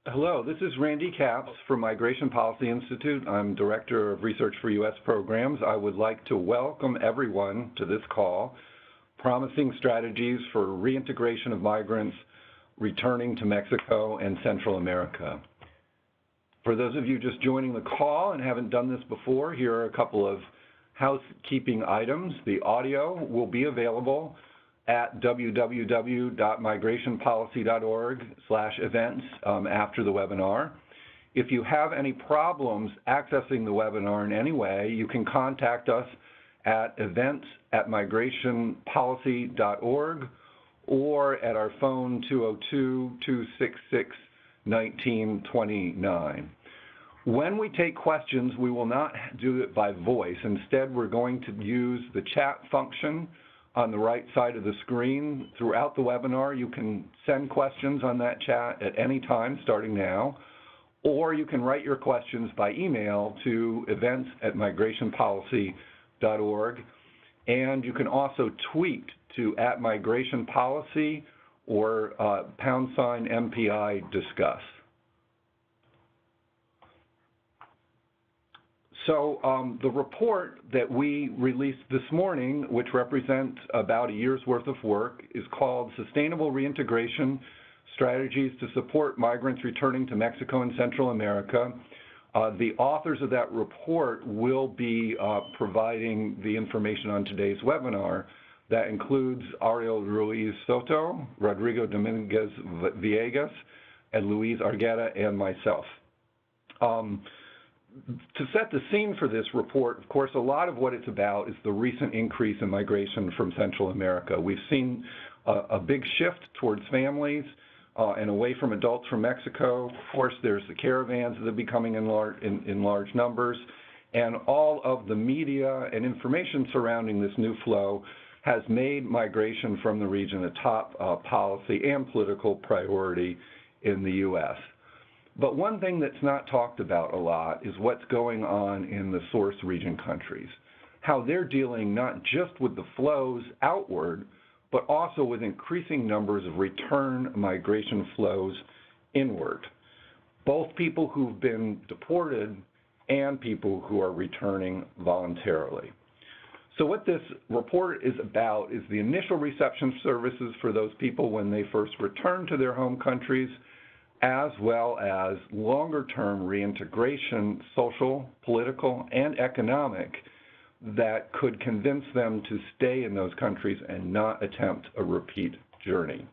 Hello, this is Randy Capps from Migration Policy Institute. I'm Director of Research for U.S. Programs. I would like to welcome everyone to this call, Promising Strategies for Reintegration of Migrants Returning to Mexico and Central America. For those of you just joining the call and haven't done this before, here are a couple of housekeeping items. The audio will be available at www.migrationpolicy.org/events after the webinar. If you have any problems accessing the webinar in any way, you can contact us at events@migrationpolicy.org or at our phone 202-266-1929. When we take questions, we will not do it by voice. Instead, we're going to use the chat function on the right side of the screen. Throughout the webinar, you can send questions on that chat at any time starting now, or you can write your questions by email to events@migrationpolicy.org, and you can also tweet to @migrationpolicy or #MPI discuss. So the report that we released this morning, which represents about a year's worth of work, is called Sustainable Reintegration Strategies to Support Migrants Returning to Mexico and Central America. The authors of that report will be providing the information on today's webinar. That includes Ariel Ruiz Soto, Rodrigo Dominguez Villegas, and Luis Argueta, and myself. To set the scene for this report, of course, a lot of what it's about is the recent increase in migration from Central America. We've seen a big shift towards families and away from adults from Mexico. Of course, there's the caravans that are becoming in large numbers, and all of the media and information surrounding this new flow has made migration from the region a top policy and political priority in the U.S. But one thing that's not talked about a lot is what's going on in the source region countries, how they're dealing not just with the flows outward, but also with increasing numbers of return migration flows inward, both people who've been deported and people who are returning voluntarily. So what this report is about is the initial reception services for those people when they first return to their home countries, as well as longer-term reintegration, social, political, and economic, that could convince them to stay in those countries and not attempt a repeat journey.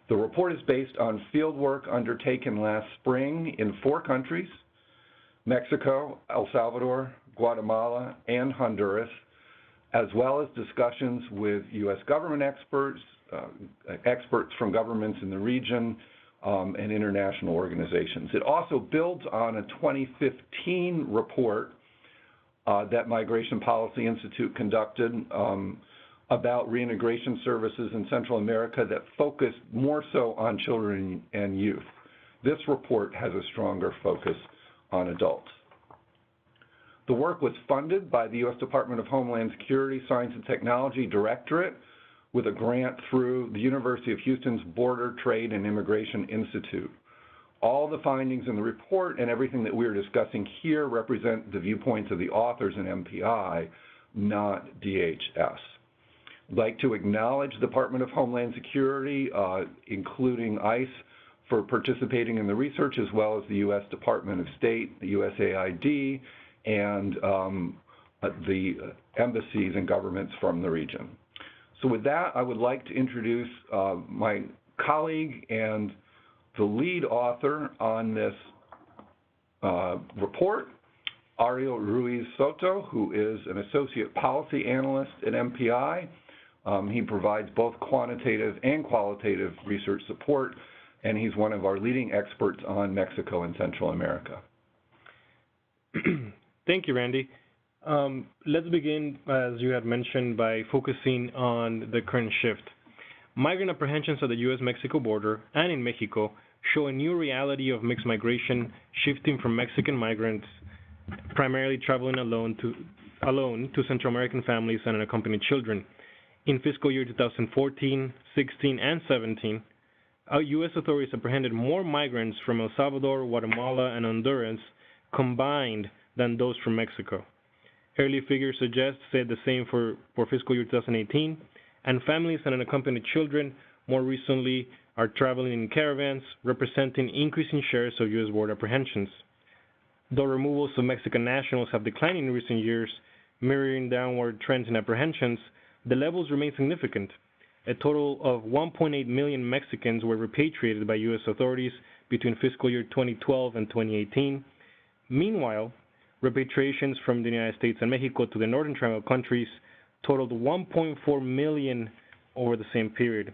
The report is based on fieldwork undertaken last spring in 4 countries, Mexico, El Salvador, Guatemala, and Honduras, as well as discussions with U.S. government experts, experts from governments in the region, and international organizations. It also builds on a 2015 report that Migration Policy Institute conducted about reintegration services in Central America that focused more so on children and youth. This report has a stronger focus on adults. The work was funded by the U.S. Department of Homeland Security Science and Technology Directorate with a grant through the University of Houston's Border, Trade, and Immigration Institute. All the findings in the report and everything that we're discussing here represent the viewpoints of the authors in MPI, not DHS. I'd like to acknowledge the Department of Homeland Security, including ICE, for participating in the research, as well as the U.S. Department of State, the USAID, and the embassies and governments from the region. So with that, I would like to introduce my colleague and the lead author on this report, Ariel Ruiz Soto, who is an associate policy analyst at MPI. He provides both quantitative and qualitative research support, and he's one of our leading experts on Mexico and Central America. Thank you, Randy. Let's begin, as you had mentioned, by focusing on the current shift. Migrant apprehensions at the U.S. Mexico border and in Mexico show a new reality of mixed migration, shifting from Mexican migrants primarily traveling alone to Central American families and unaccompanied children. In fiscal year 2014, 16, and 17, U.S. authorities apprehended more migrants from El Salvador, Guatemala, and Honduras combined than those from Mexico. Early figures said the same for fiscal year 2018, and families and unaccompanied children more recently are traveling in caravans, representing increasing shares of U.S. border apprehensions. Though removals of Mexican nationals have declined in recent years, mirroring downward trends in apprehensions, the levels remain significant. A total of 1.8 million Mexicans were repatriated by U.S. authorities between fiscal year 2012 and 2018. Meanwhile, repatriations from the United States and Mexico to the Northern Triangle countries totaled 1.4 million over the same period.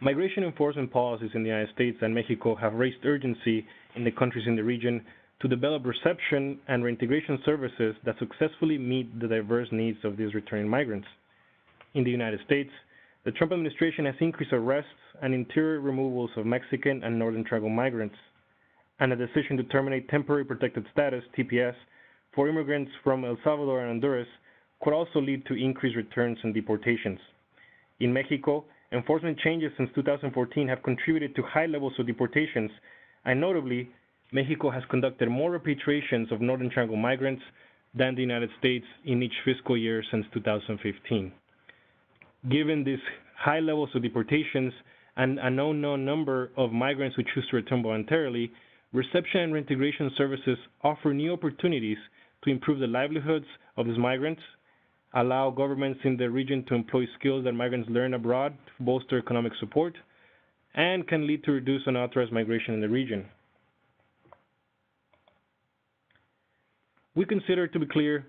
Migration enforcement policies in the United States and Mexico have raised urgency in the countries in the region to develop reception and reintegration services that successfully meet the diverse needs of these returning migrants. In the United States, the Trump administration has increased arrests and interior removals of Mexican and Northern Triangle migrants, and a decision to terminate temporary protected status, TPS, for immigrants from El Salvador and Honduras could also lead to increased returns and deportations. In Mexico, enforcement changes since 2014 have contributed to high levels of deportations, and notably, Mexico has conducted more repatriations of Northern Triangle migrants than the United States in each fiscal year since 2015. Given these high levels of deportations and an unknown number of migrants who choose to return voluntarily, reception and reintegration services offer new opportunities to improve the livelihoods of these migrants, allow governments in the region to employ skills that migrants learn abroad to bolster economic support, and can lead to reduced unauthorized migration in the region. We consider, to be clear,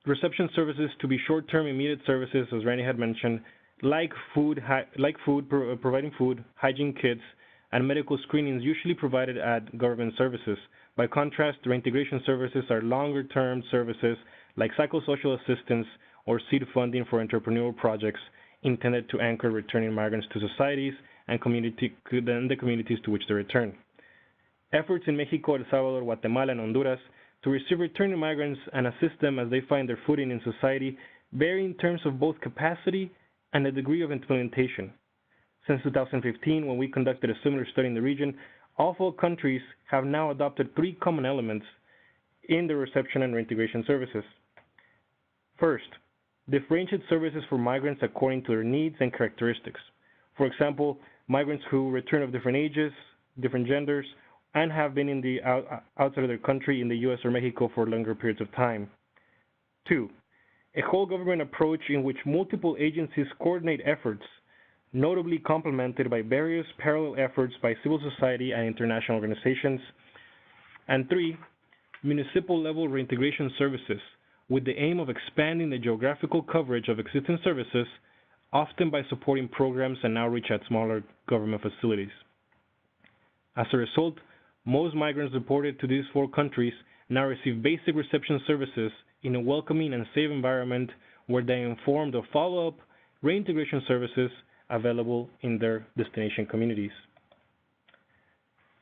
reception services to be short-term immediate services, as Randy had mentioned, like providing food, hygiene kits, and medical screenings usually provided at government services. By contrast, reintegration services are longer-term services like psychosocial assistance or seed funding for entrepreneurial projects intended to anchor returning migrants to societies and the communities to which they return. Efforts in Mexico, El Salvador, Guatemala, and Honduras to receive returning migrants and assist them as they find their footing in society vary in terms of both capacity and the degree of implementation. Since 2015, when we conducted a similar study in the region, all 4 countries have now adopted 3 common elements in the reception and reintegration services. First, differentiate services for migrants according to their needs and characteristics. For example, migrants who return of different ages, different genders, and have been in the outside of their country in the U.S. or Mexico for longer periods of time. 2, a whole government approach in which multiple agencies coordinate efforts, notably complemented by various parallel efforts by civil society and international organizations. And 3, municipal-level reintegration services with the aim of expanding the geographical coverage of existing services, often by supporting programs and outreach at smaller government facilities. As a result, most migrants deported to these 4 countries now receive basic reception services in a welcoming and safe environment where they are informed of follow-up reintegration services available in their destination communities.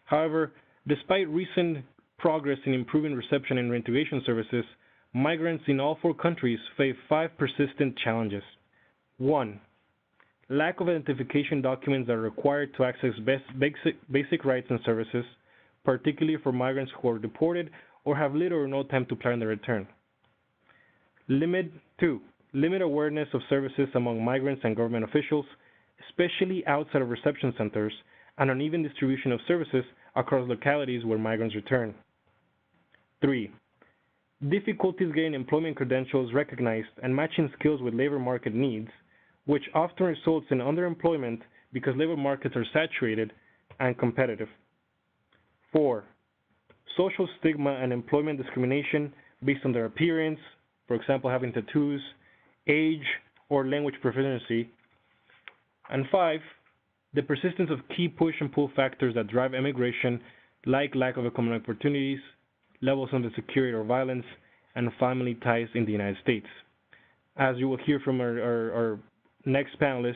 However, despite recent progress in improving reception and reintegration services, migrants in all 4 countries face 5 persistent challenges. 1, lack of identification documents that are required to access basic rights and services, particularly for migrants who are deported or have little or no time to plan their return. 2, limited awareness of services among migrants and government officials, especially outside of reception centers, and uneven distribution of services across localities where migrants return. 3, difficulties getting employment credentials recognized and matching skills with labor market needs, which often results in underemployment because labor markets are saturated and competitive. 4, social stigma and employment discrimination based on their appearance, for example, having tattoos, age, or language proficiency. And 5, the persistence of key push and pull factors that drive immigration, like lack of economic opportunities, levels of insecurity or violence, and family ties in the United States. As you will hear from our next panelist,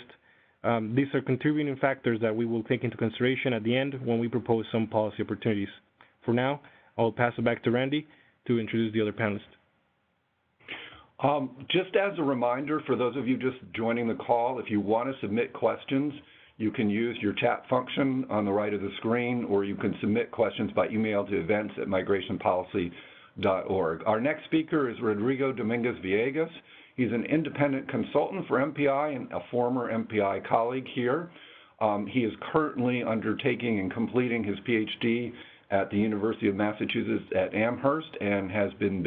these are contributing factors that we will take into consideration at the end when we propose some policy opportunities. For now, I'll pass it back to Randy to introduce the other panelists. Just as a reminder for those of you just joining the call, if you want to submit questions, You can use your chat function on the right of the screen, or you can submit questions by email to events@migrationpolicy.org. Our next speaker is Rodrigo Dominguez-Villegas. He's an independent consultant for MPI and a former MPI colleague here. He is currently undertaking and completing his PhD at the University of Massachusetts at Amherst and has been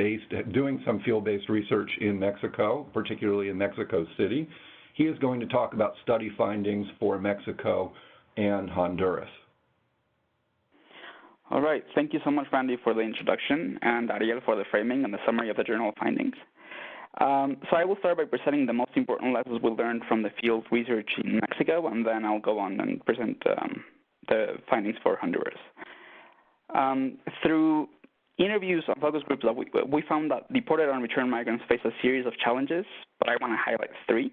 doing some field-based research in Mexico, particularly in Mexico City. He is going to talk about study findings for Mexico and Honduras. All right. Thank you so much, Randy, for the introduction, and Ariel for the framing and the summary of the journal findings. So I will start by presenting the most important lessons we learned from the field research in Mexico, and then I'll go on and present the findings for Honduras. Through interviews and focus groups, we found that deported and returned migrants face a series of challenges, but I want to highlight three.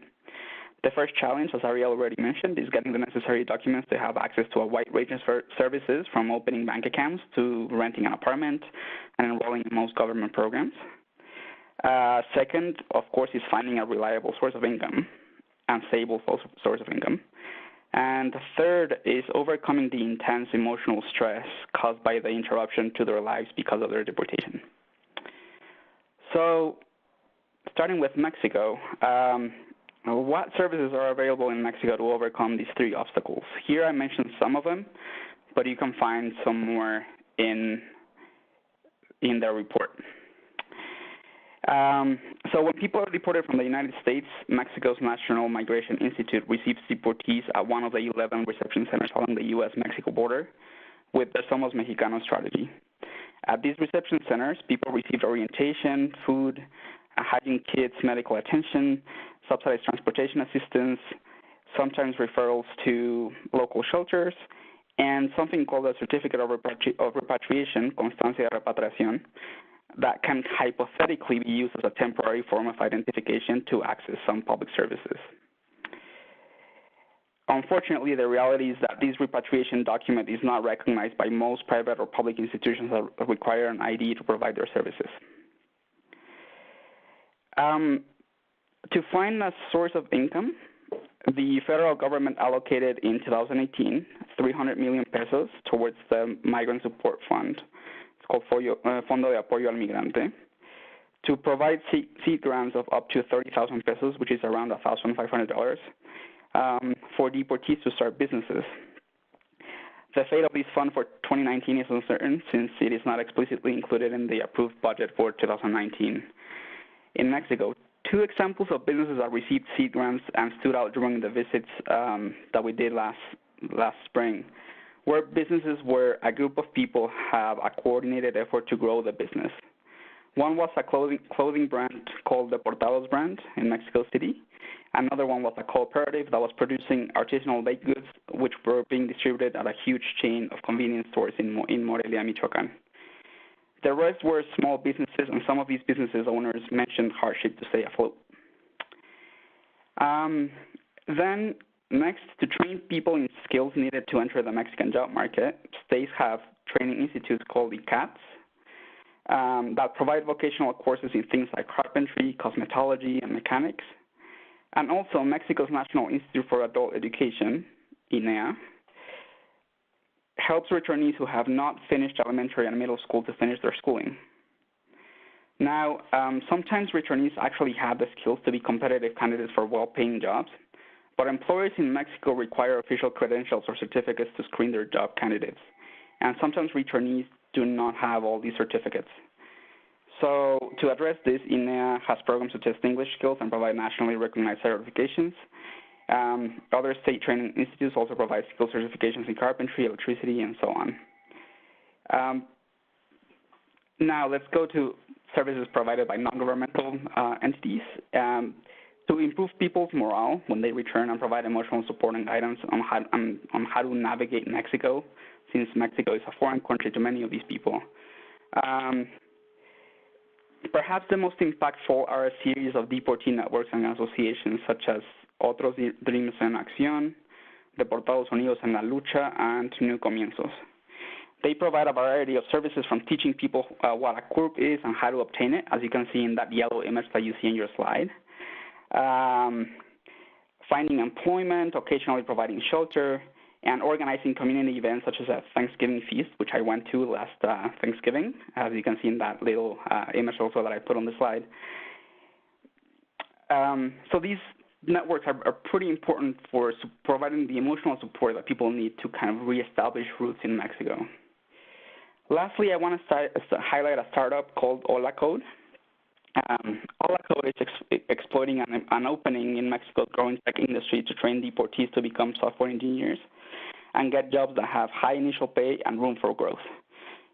The first challenge, as Ariel already mentioned, is getting the necessary documents to have access to a wide range of services, from opening bank accounts to renting an apartment and enrolling in most government programs. Second, of course, is finding a reliable source of income and stable source of income. And third is overcoming the intense emotional stress caused by the interruption to their lives because of their deportation. So, starting with Mexico, what services are available in Mexico to overcome these three obstacles? Here I mentioned some of them, but you can find some more in the report. So when people are deported from the United States, Mexico's National Migration Institute receives deportees at one of the 11 reception centers along the U.S. Mexico border with the Somos Mexicanos strategy. At these reception centers, people receive orientation, food, hygiene kits, medical attention, subsidized transportation assistance, sometimes referrals to local shelters, and something called a certificate of repatriation, constancia de repatriación, that can hypothetically be used as a temporary form of identification to access some public services. Unfortunately, the reality is that this repatriation document is not recognized by most private or public institutions that require an ID to provide their services. To find a source of income, the federal government allocated in 2018 300 million pesos towards the Migrant Support Fund. It's called Fondo de Apoyo al Migrante, to provide seed grants of up to 30,000 pesos, which is around $1,500, for deportees to start businesses. The fate of this fund for 2019 is uncertain, since it is not explicitly included in the approved budget for 2019. In Mexico, two examples of businesses that received seed grants and stood out during the visits that we did last spring were businesses where a group of people have a coordinated effort to grow the business. One was a clothing brand called the Portados brand in Mexico City. Another one was a cooperative that was producing artisanal baked goods, which were being distributed at a huge chain of convenience stores in Morelia, Michoacán. The rest were small businesses, and some of these businesses owners mentioned hardship to stay afloat. Then, next, to train people in skills needed to enter the Mexican job market, states have training institutes called ICATs that provide vocational courses in things like carpentry, cosmetology, and mechanics. And also, Mexico's National Institute for Adult Education, INEA, helps returnees who have not finished elementary and middle school to finish their schooling. Now, sometimes returnees actually have the skills to be competitive candidates for well-paying jobs, but employers in Mexico require official credentials or certificates to screen their job candidates, and sometimes returnees do not have all these certificates. So to address this, INEA has programs to test English skills and provide nationally recognized certifications. Other state training institutes also provide skill certifications in carpentry, electricity, and so on. Now let's go to services provided by non-governmental entities. To improve people's morale when they return and provide emotional support and guidance on how to navigate Mexico, since Mexico is a foreign country to many of these people. Perhaps the most impactful are a series of deportee networks and associations such as Otros Dreams en Acción, Deportados Unidos en la Lucha, and New Comienzos. They provide a variety of services, from teaching people what a CURP is and how to obtain it, as you can see in that yellow image that you see in your slide, finding employment, occasionally providing shelter, and organizing community events such as a Thanksgiving feast, which I went to last Thanksgiving, as you can see in that little image also that I put on the slide. So these networks are pretty important for providing the emotional support that people need to kind of reestablish roots in Mexico. Lastly, I want to highlight a startup called Hola Code. Hola Code is exploiting an opening in Mexico's growing tech industry to train deportees to become software engineers and get jobs that have high initial pay and room for growth.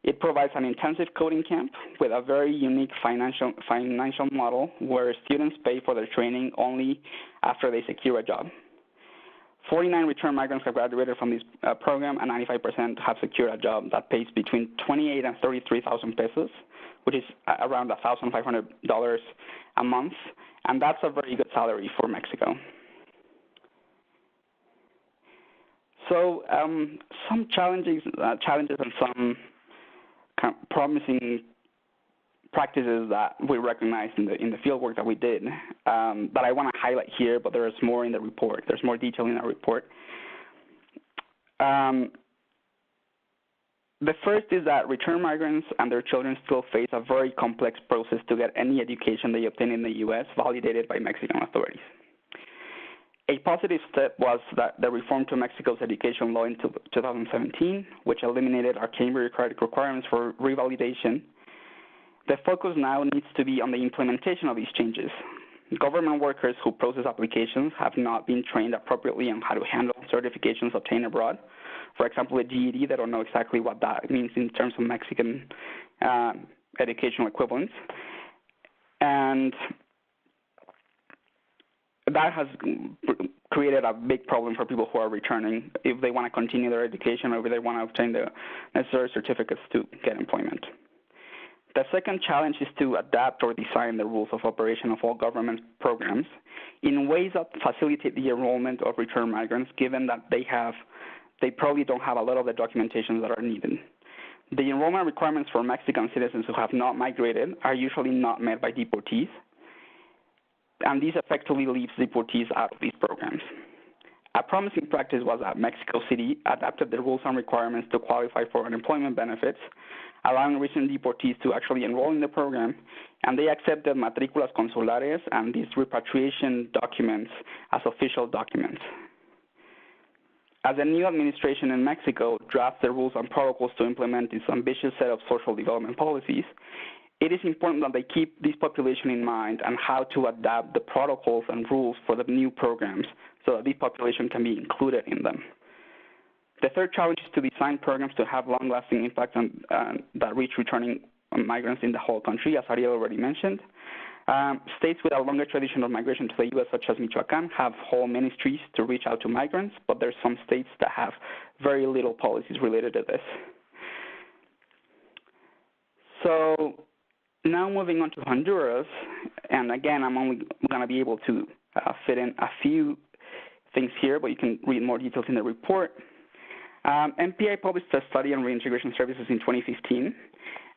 It provides an intensive coding camp with a very unique financial model where students pay for their training only after they secure a job. 49 return migrants have graduated from this program, and 95% have secured a job that pays between 28 and 33,000 pesos, which is around $1,500 a month, and that's a very good salary for Mexico. So some challenges and some kind of promising practices that we recognize in the field work that we did that I want to highlight here, but there's more in the report. There's more detail in our report. The first is that return migrants and their children still face a very complex process to get any education they obtain in the U.S. validated by Mexican authorities. A positive step was that the reform to Mexico's education law in 2017, which eliminated arcane bureaucratic requirements for revalidation. The focus now needs to be on the implementation of these changes. Government workers who process applications have not been trained appropriately on how to handle certifications obtained abroad. For example, a GED, they don't know exactly what that means in terms of Mexican educational equivalents. And that has created a big problem for people who are returning if they want to continue their education or if they want to obtain the necessary certificates to get employment. The second challenge is to adapt or design the rules of operation of all government programs in ways that facilitate the enrollment of return migrants, given that they probably don't have a lot of the documentation that are needed. The enrollment requirements for Mexican citizens who have not migrated are usually not met by deportees, and this effectively leaves deportees out of these programs. A promising practice was that Mexico City adapted the rules and requirements to qualify for unemployment benefits, allowing recent deportees to actually enroll in the program, and they accepted matriculas consulares and these repatriation documents as official documents. As the new administration in Mexico drafts the rules and protocols to implement this ambitious set of social development policies, it is important that they keep this population in mind and how to adapt the protocols and rules for the new programs so that this population can be included in them. The third challenge is to design programs to have long-lasting impact on, that reach returning migrants in the whole country, as Ariel already mentioned. States with a longer tradition of migration to the U.S., such as Michoacán, have whole ministries to reach out to migrants, but there's some states that have very little policies related to this. So now moving on to Honduras, and again, I'm only going to be able to fit in a few things here, but you can read more details in the report. MPI published a study on reintegration services in 2015,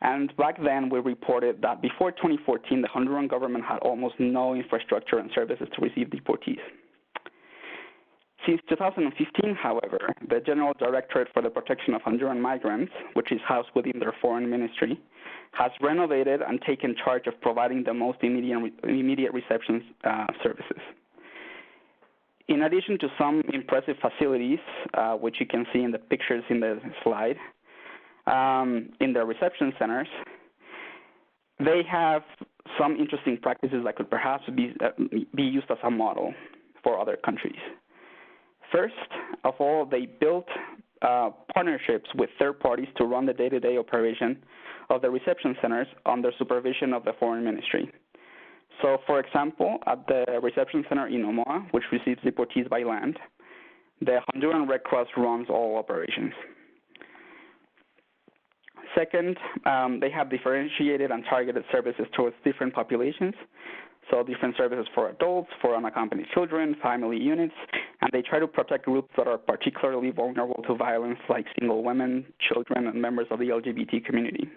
and back then we reported that before 2014, the Honduran government had almost no infrastructure and services to receive deportees. Since 2015, however, the General Directorate for the Protection of Honduran Migrants, which is housed within their foreign ministry, has renovated and taken charge of providing the most immediate reception services. In addition to some impressive facilities, which you can see in the pictures in the slide, in their reception centers, they have some interesting practices that could perhaps be used as a model for other countries. First of all, they built partnerships with third parties to run the day-to-day operation of the reception centers under supervision of the foreign ministry. So, for example, at the reception center in Omoa, which receives deportees by land, the Honduran Red Cross runs all operations. Second, they have differentiated and targeted services towards different populations, so different services for adults, for unaccompanied children, family units, and they try to protect groups that are particularly vulnerable to violence, like single women, children, and members of the LGBT community.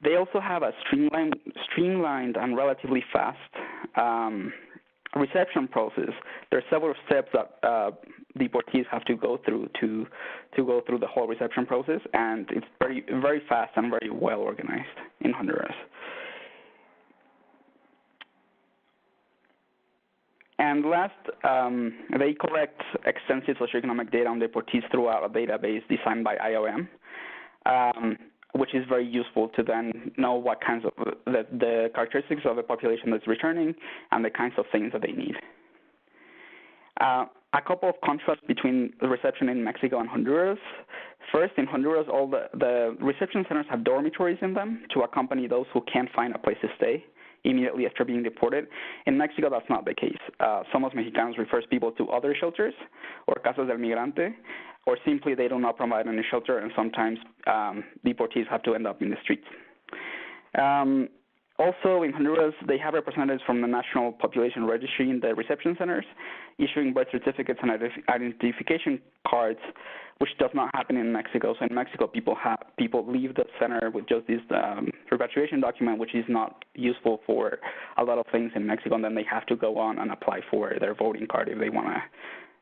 They also have a streamlined and relatively fast reception process, there are several steps that deportees have to go through to go through the whole reception process, and it's very fast and very well organized in Honduras. And last, they collect extensive socioeconomic data on deportees throughout a database designed by IOM, which is very useful to then know what kinds of the characteristics of the population that's returning and the kinds of things that they need. A couple of contrasts between the reception in Mexico and Honduras. First, in Honduras, all the reception centers have dormitories in them to accompany those who can't find a place to stay immediately after being deported. In Mexico, that's not the case. Somos Mexicanos refers people to other shelters or casas del migrante, or simply they do not provide any shelter, and sometimes deportees have to end up in the streets. Also, in Honduras, they have representatives from the National Population Registry in the reception centers, issuing birth certificates and identification cards, which does not happen in Mexico. So in Mexico, people leave the center with just this repatriation document, which is not useful for a lot of things in Mexico, and then they have to go on and apply for their voting card if they want to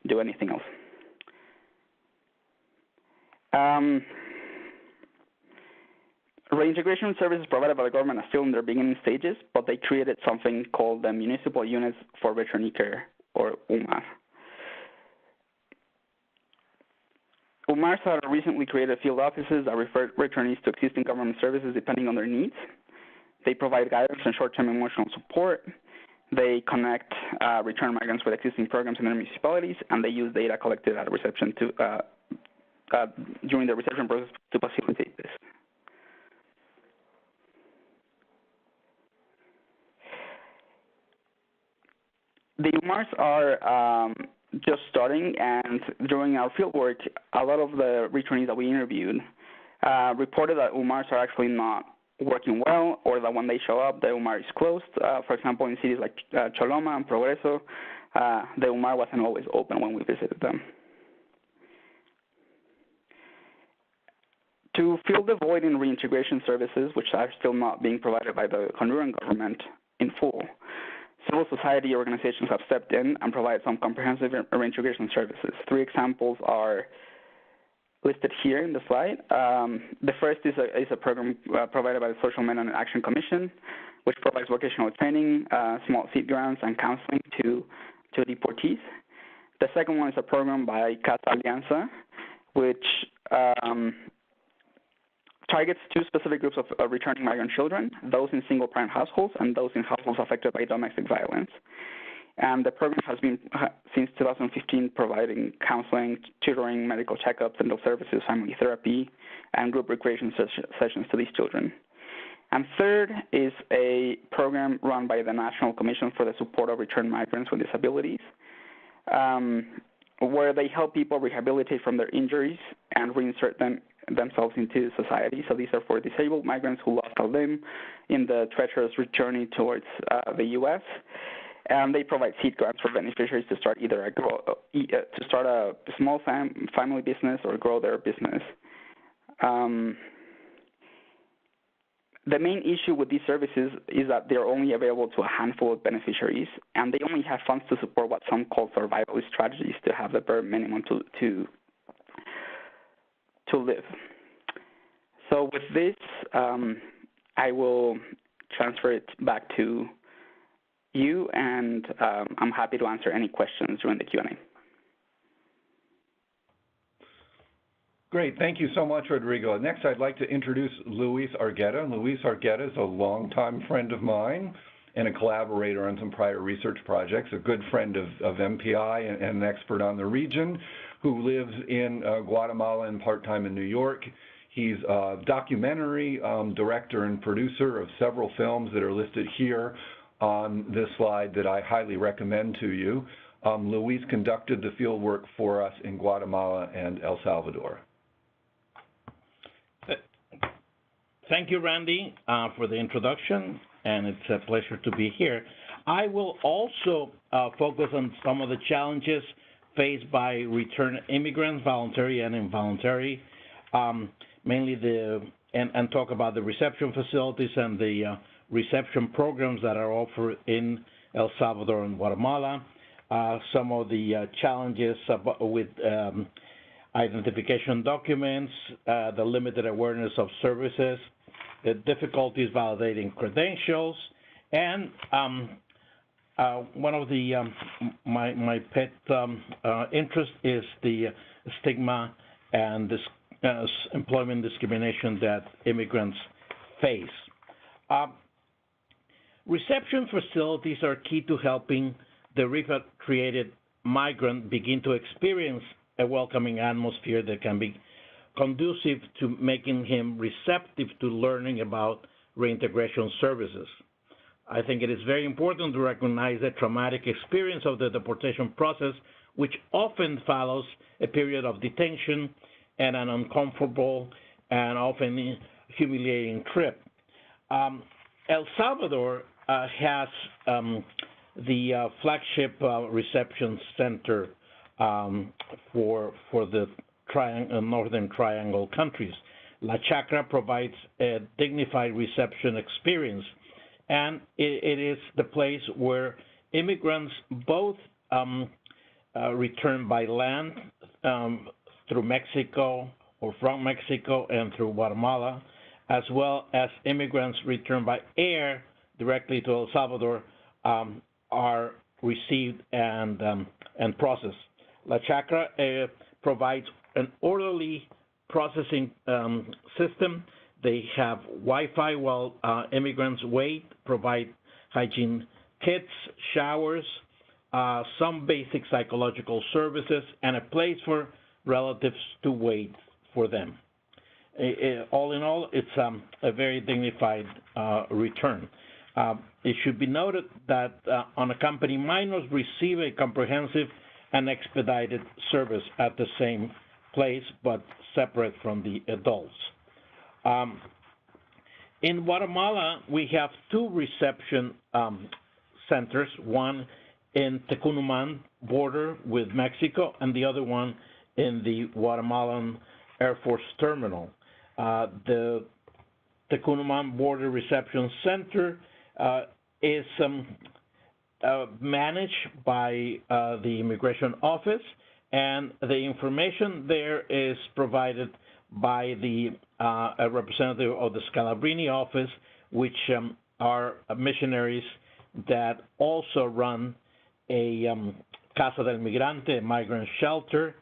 do anything else. Reintegration services provided by the government are still in their beginning stages, but they created something called the Municipal Units for Returnee Care, or UMAR. UMARs have recently created field offices that refer returnees to existing government services depending on their needs. They provide guidance and short-term emotional support. They connect return migrants with existing programs in their municipalities, and they use data collected at reception during the reception process to facilitate this. The UMARs are just starting, and during our fieldwork, a lot of the returnees that we interviewed reported that UMARs are actually not working well, or that when they show up, the UMAR is closed. For example, in cities like Choloma and Progreso, the UMAR wasn't always open when we visited them. To fill the void in reintegration services, which are still not being provided by the Honduran government in full, civil society organizations have stepped in and provided some comprehensive reintegration services. 3 examples are listed here in the slide. The first is a program provided by the Social Men Action Commission, which provides vocational training, small seat grants, and counseling to deportees. The second one is a program by Casa Alianza, which targets 2 specific groups of returning migrant children, those in single-parent households and those in households affected by domestic violence. And the program has been, since 2015, providing counseling, tutoring, medical checkups, dental services, family therapy, and group recreation sessions to these children. And third is a program run by the National Commission for the Support of Returned Migrants with Disabilities, where they help people rehabilitate from their injuries and reinsert themselves into society. So these are for disabled migrants who lost a limb in the treacherous journey towards the U.S. And they provide seed grants for beneficiaries to start either a small family business or grow their business. The main issue with these services is that they're only available to a handful of beneficiaries, and they only have funds to support what some call survivalist strategies to have the bare minimum to live. So with this, I will transfer it back to you, and I'm happy to answer any questions during the Q&A. Great. Thank you so much, Rodrigo. Next, I'd like to introduce Ruiz Argueta. Ruiz Argueta is a longtime friend of mine and a collaborator on some prior research projects, a good friend of MPI and an expert on the region who lives in Guatemala and part-time in New York. He's a documentary director and producer of several films that are listed here on this slide that I highly recommend to you. Luis conducted the field work for us in Guatemala and El Salvador. Thank you, Randy, for the introduction, and it's a pleasure to be here. I will also focus on some of the challenges faced by return immigrants, voluntary and involuntary, mainly and talk about the reception facilities and the reception programs that are offered in El Salvador and Guatemala, some of the challenges with identification documents, the limited awareness of services, the difficulties validating credentials, and one of the my pet interest is the stigma and this employment discrimination that immigrants face. Reception facilities are key to helping the repatriated migrant begin to experience a welcoming atmosphere that can be conducive to making him receptive to learning about reintegration services. I think it is very important to recognize the traumatic experience of the deportation process, which often follows a period of detention and an uncomfortable and often humiliating trip. El Salvador has the flagship reception center for the Northern Triangle countries. La Chacra provides a dignified reception experience, and it is the place where immigrants both return by land through Mexico or from Mexico and through Guatemala, as well as immigrants return by air directly to El Salvador, are received and processed. La Chacra provides an orderly processing system. They have Wi-Fi while immigrants wait, provide hygiene kits, showers, some basic psychological services, and a place for relatives to wait for them. All in all, it's a very dignified return. It should be noted that unaccompanied minors receive a comprehensive and expedited service at the same place, but separate from the adults. In Guatemala, we have two reception centers, one in Tecunuman border with Mexico, and the other one in the Guatemalan Air Force Terminal. The Tecunuman Border Reception Center is managed by the Immigration Office, and the information there is provided by a representative of the Scalabrini Office, which are missionaries that also run a Casa del Migrante, a migrant shelter,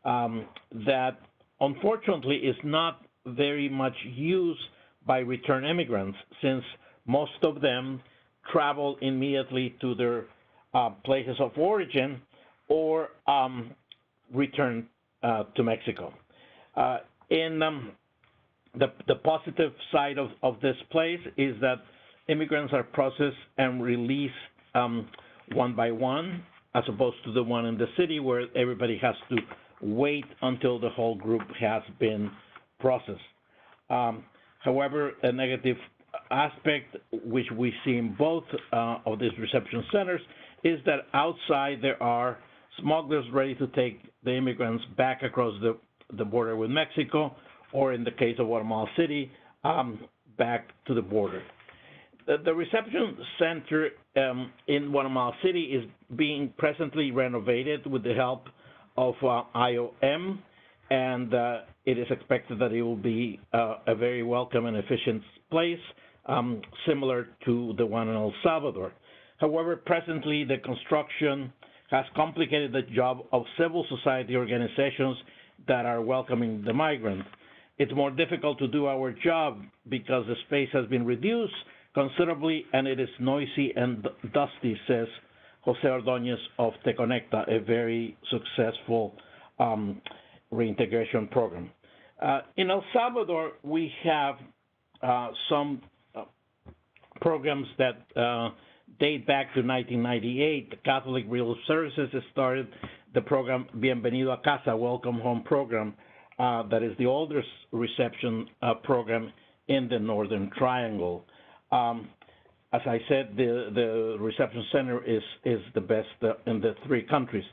that unfortunately is not very much used by return immigrants, since most of them travel immediately to their places of origin or return to Mexico. In the positive side of this place is that immigrants are processed and released one by one, as opposed to the one in the city where everybody has to wait until the whole group has been processed. However, a negative aspect, which we see in both of these reception centers, is that outside there are smugglers ready to take the immigrants back across the border with Mexico, or in the case of Guatemala City, back to the border. The reception center in Guatemala City is being presently renovated with the help of IOM, and it is expected that it will be a very welcome and efficient place, similar to the one in El Salvador. However, presently the construction has complicated the job of civil society organizations that are welcoming the migrants. It's more difficult to do our job because the space has been reduced considerably and it is noisy and dusty, says Jose Ordóñez of Te Conecta, a very successful reintegration program. In El Salvador, we have some programs that date back to 1998. The Catholic Relief Services started the program Bienvenido a Casa, Welcome Home program, that is the oldest reception program in the Northern Triangle. As I said, the reception center is the best in the three countries.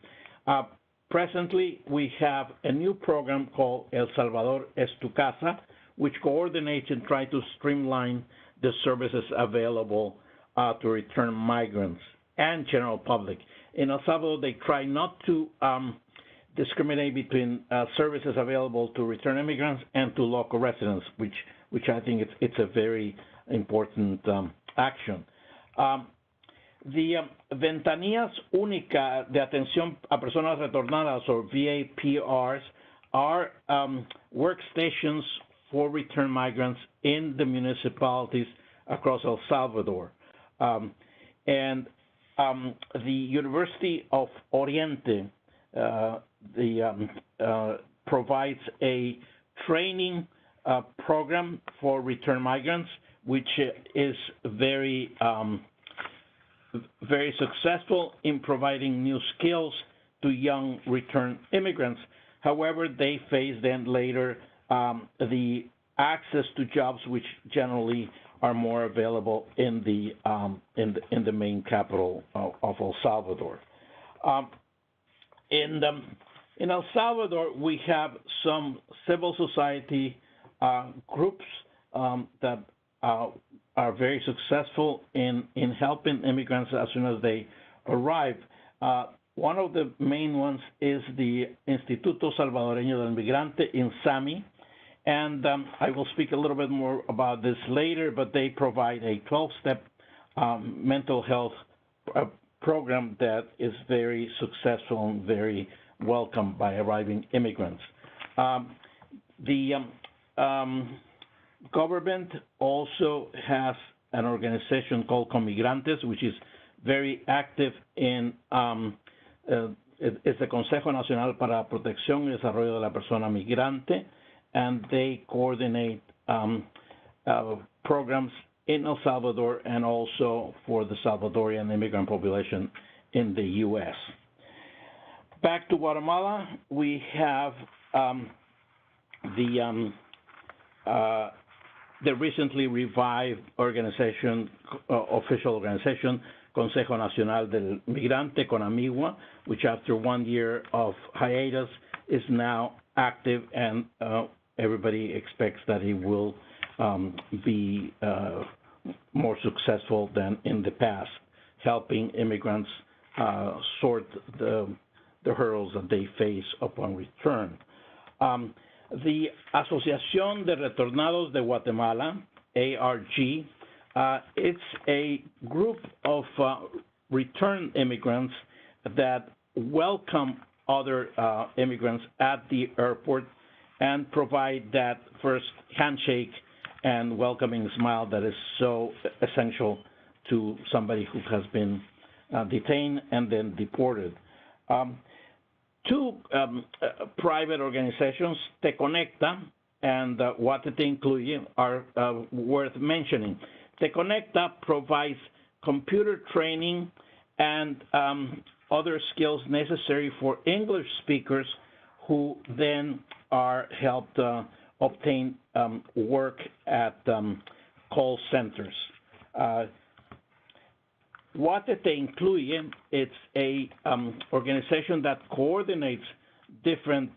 Presently, we have a new program called El Salvador es tu Casa, which coordinates and tries to streamline the services available to return migrants. and general public. In El Salvador, they try not to discriminate between services available to return immigrants and to local residents, which I think it's a very important action. The Ventanillas Únicas de Atención a Personas Retornadas, or VAPRs, are workstations for return migrants in the municipalities across El Salvador. And the University of Oriente provides a training program for return migrants, which is very successful in providing new skills to young return immigrants. However, they face then later the access to jobs, which generally are more available in the main capital of El Salvador. In El Salvador, we have some civil society groups that are very successful in helping immigrants as soon as they arrive. One of the main ones is the Instituto Salvadoreño del Migrante, INSAMI, and I will speak a little bit more about this later, but they provide a 12-step mental health program that is very successful and very welcomed by arriving immigrants. The government also has an organization called Comigrantes, which is very active in es el Consejo Nacional para la Protección y Desarrollo de la Persona Migrante, and they coordinate programs in El Salvador and also for the Salvadorian immigrant population in the U.S. Back to Guatemala, we have the recently revived organization, official organization, Consejo Nacional del Migrante, CONAMIGUA, which after 1 year of hiatus is now active, and everybody expects that it will be more successful than in the past, helping immigrants sort the hurdles that they face upon return. The Asociación de Retornados de Guatemala, ARG, it's a group of return immigrants that welcome other immigrants at the airport and provide that first handshake and welcoming smile that is so essential to somebody who has been detained and then deported. Two private organizations, Te Conecta and What Te Incluye, are worth mentioning. Te Conecta provides computer training and other skills necessary for English speakers who then are helped obtain work at call centers. What Te Incluye, it's a organization that coordinates different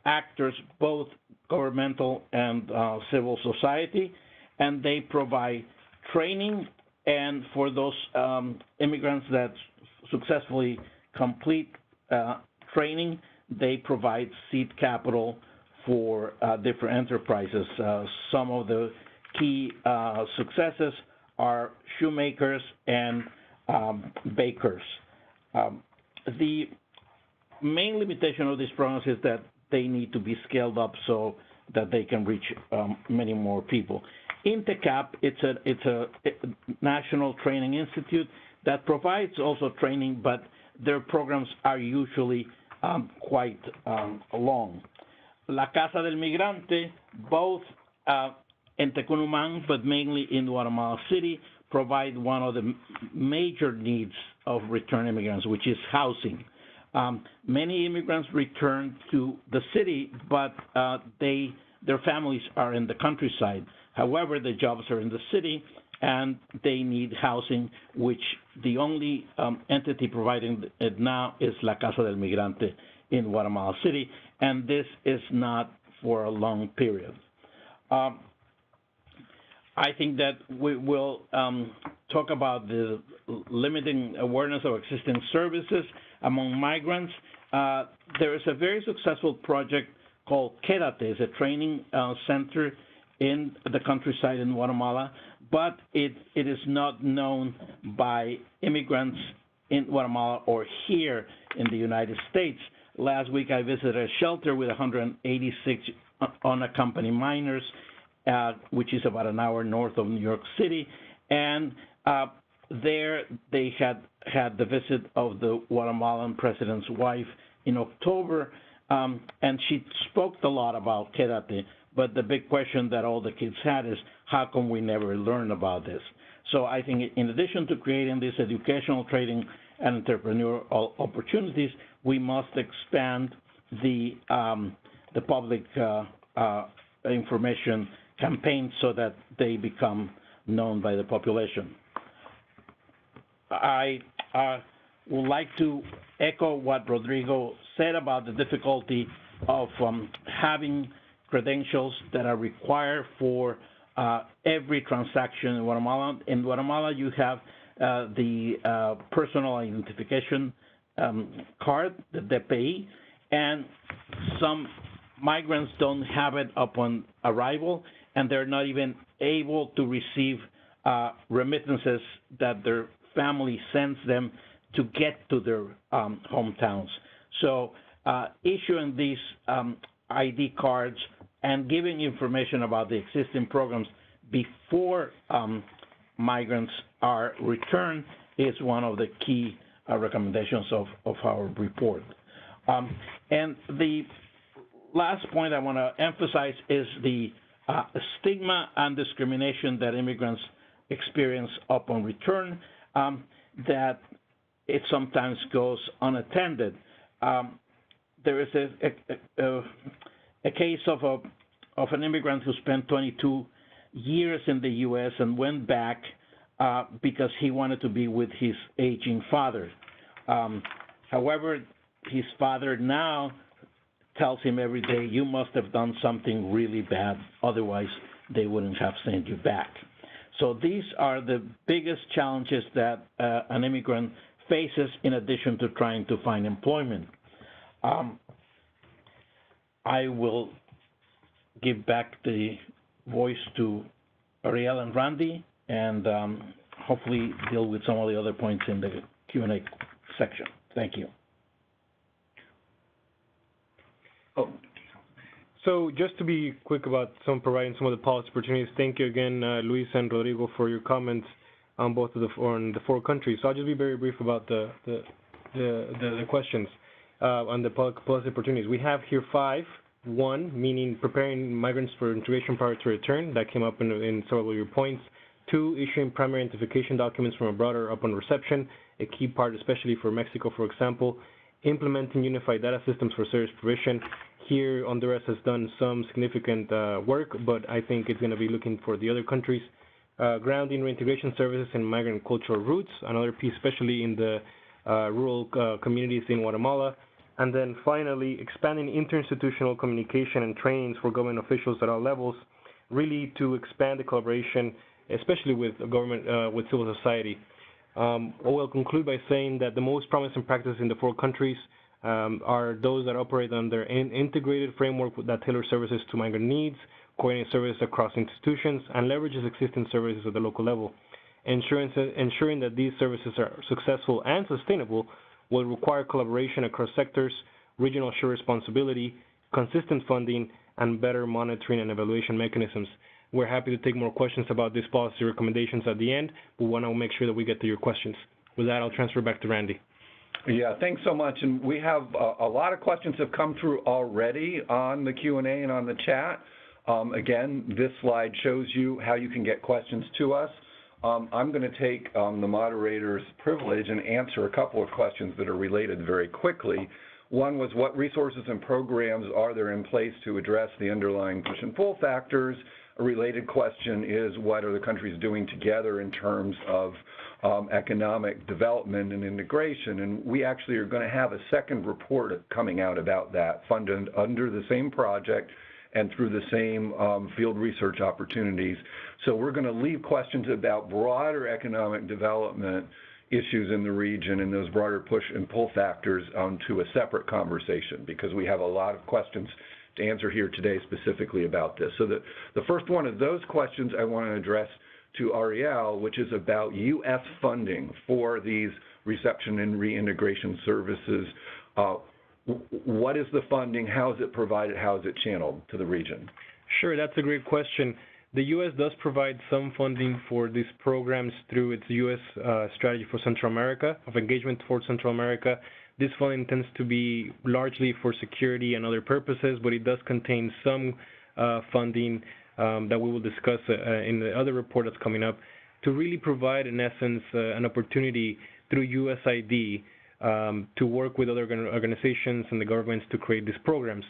actors, both governmental and civil society, and they provide training, and for those immigrants that successfully complete training, they provide seed capital for different enterprises. Some of the key successes are shoemakers and bakers. The main limitation of these programs is that they need to be scaled up so that they can reach many more people. INTECAP, it's a national training institute that provides also training, but their programs are usually quite long. La Casa del Migrante, both in Tecunumán, but mainly in Guatemala City, provide one of the major needs of return immigrants, which is housing. Many immigrants return to the city, but their families are in the countryside. However, the jobs are in the city, and they need housing, which the only entity providing it now is La Casa del Migrante in Guatemala City, and this is not for a long period. I think that we will talk about the limiting awareness of existing services among migrants. There is a very successful project called Quédate. It's a training center in the countryside in Guatemala, but it is not known by immigrants in Guatemala or here in the United States. Last week I visited a shelter with 186 unaccompanied minors, which is about an hour north of New York City, and there they had the visit of the Guatemalan president's wife in October, and she spoke a lot about Quédate, but the big question that all the kids had is, how come we never learn about this? So I think in addition to creating these educational, training, and entrepreneurial opportunities, we must expand the public information campaigns so that they become known by the population. I would like to echo what Rodrigo said about the difficulty of having credentials that are required for every transaction in Guatemala. In Guatemala, you have the personal identification card, the DPI, and some migrants don't have it upon arrival, and they're not even able to receive remittances that their family sends them to get to their hometowns. So issuing these ID cards and giving information about the existing programs before migrants are returned is one of the key recommendations of our report. And the last point I want to emphasize is the stigma and discrimination that immigrants experience upon return, that it sometimes goes unattended. There is a case of an immigrant who spent 22 years in the U.S. and went back because he wanted to be with his aging father. However, his father now tells him every day, you must have done something really bad, otherwise they wouldn't have sent you back. So these are the biggest challenges that an immigrant faces in addition to trying to find employment. I will give back the voice to Ariel and Randy, and hopefully deal with some of the other points in the Q&A section. Thank you. So just to be quick about providing some of the policy opportunities, thank you again, Luis and Rodrigo, for your comments on both of the four countries. So I'll just be very brief about the questions on the policy opportunities. We have here 5. 1, meaning preparing migrants for integration prior to return. That came up in several of your points. 2, issuing primary identification documents from abroad or upon reception, a key part, especially for Mexico, for example. Implementing unified data systems for service provision. Here, Honduras has done some significant work, but I think it's going to be looking for the other countries. Grounding reintegration services in migrant cultural roots, another piece, especially in the rural communities in Guatemala. And then finally, expanding interinstitutional communication and trainings for government officials at all levels, really to expand the collaboration, especially with government, with civil society. I will conclude by saying that the most promising practices in the 4 countries are those that operate under an integrated framework that tailor services to migrant needs, coordinate services across institutions, and leverages existing services at the local level. Ensuring that these services are successful and sustainable will require collaboration across sectors, regional shared responsibility, consistent funding, and better monitoring and evaluation mechanisms. We're happy to take more questions about these policy recommendations at the end, but we want to make sure that we get to your questions. With that, I'll transfer back to Randy. Yeah, thanks so much. And we have a lot of questions have come through already on the Q&A and on the chat. Again, this slide shows you how you can get questions to us. I'm going to take the moderator's privilege and answer a couple of questions that are related very quickly. One was, what resources and programs are there in place to address the underlying push and pull factors? A related question is, what are the countries doing together in terms of economic development and integration? And we actually are going to have a second report coming out about that, funded under the same project and through the same field research opportunities. So we're going to leave questions about broader economic development issues in the region and those broader push and pull factors to a separate conversation, because we have a lot of questions to answer here today specifically about this. So the first one of those questions I want to address to Ariel, which is about U.S. funding for these reception and reintegration services. What is the funding? How is it provided? How is it channeled to the region? Sure, that's a great question. The U.S. does provide some funding for these programs through its U.S. strategy for Central America, of engagement towards Central America. This funding tends to be largely for security and other purposes, but it does contain some funding that we will discuss in the other report that's coming up, to really provide, in essence, an opportunity through USAID to work with other organizations and the governments to create these programs.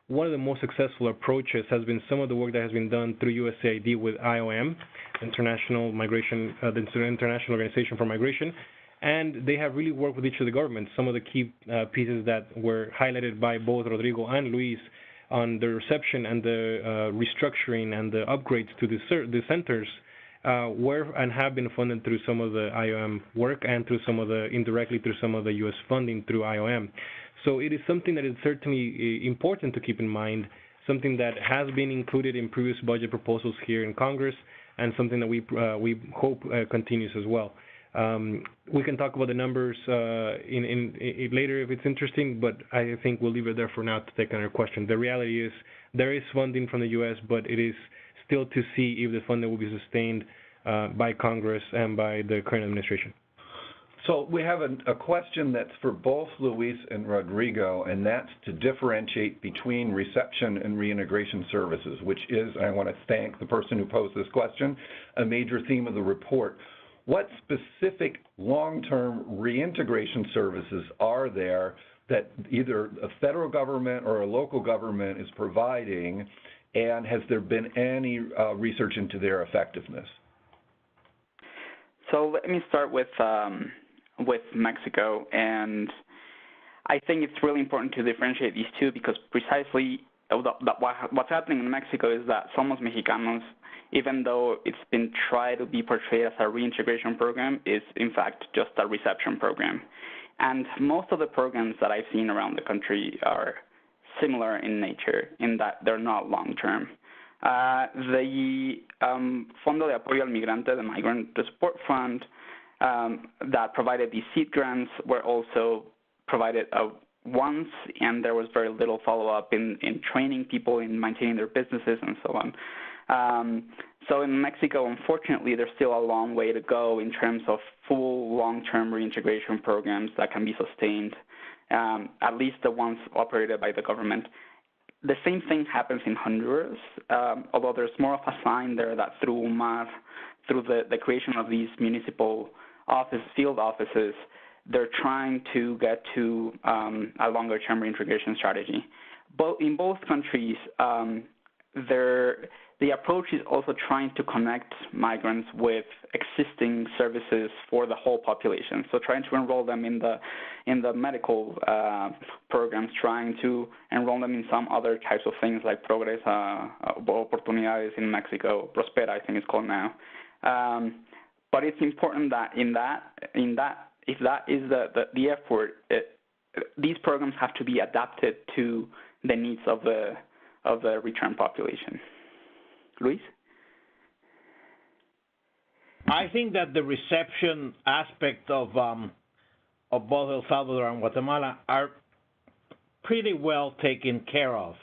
One of the most successful approaches has been some of the work that has been done through USAID with IOM, International International Organization for Migration, and they have really worked with each of the governments. Some of the key pieces that were highlighted by both Rodrigo and Luis on the reception and the restructuring and the upgrades to the centers were and have been funded through some of the IOM work and through some of the indirectly through some of the U.S. funding through IOM. So it is something that is certainly important to keep in mind, something that has been included in previous budget proposals here in Congress, and something that we hope continues as well. We can talk about the numbers in later if it's interesting, but I think we'll leave it there for now to take another question. The reality is there is funding from the U.S., but it is still to see if the funding will be sustained by Congress and by the current administration. So we have a question that's for both Luis and Rodrigo, and that's to differentiate between reception and reintegration services, which is, and I want to thank the person who posed this question, a major theme of the report. What specific long-term reintegration services are there that either a federal government or a local government is providing, and has there been any research into their effectiveness? So let me start with Mexico, and I think it's really important to differentiate these two, because precisely what's happening in Mexico is that Somos Mexicanos, even though it's been tried to be portrayed as a reintegration program, is in fact just a reception program. And most of the programs that I've seen around the country are similar in nature, in that they're not long-term. The Fondo de Apoyo al Migrante, the Migrant Support Fund, that provided these seed grants were also provided once, and there was very little follow-up in training people, in maintaining their businesses, and so on. So in Mexico, unfortunately, there's still a long way to go in terms of full long-term reintegration programs that can be sustained, at least the ones operated by the government. The same thing happens in Honduras, although there's more of a sign there that through UMAR, through the creation of these municipal field offices, they're trying to get to a longer-term reintegration strategy. But in both countries, the approach is also trying to connect migrants with existing services for the whole population. So trying to enroll them in the medical programs, trying to enroll them in some other types of things like Progresa, Oportunidades in Mexico, Prospera, I think it's called now. But it's important that if that is the effort, these programs have to be adapted to the needs of the return population. Luis? I think that the reception aspect of both El Salvador and Guatemala are pretty well taken care of.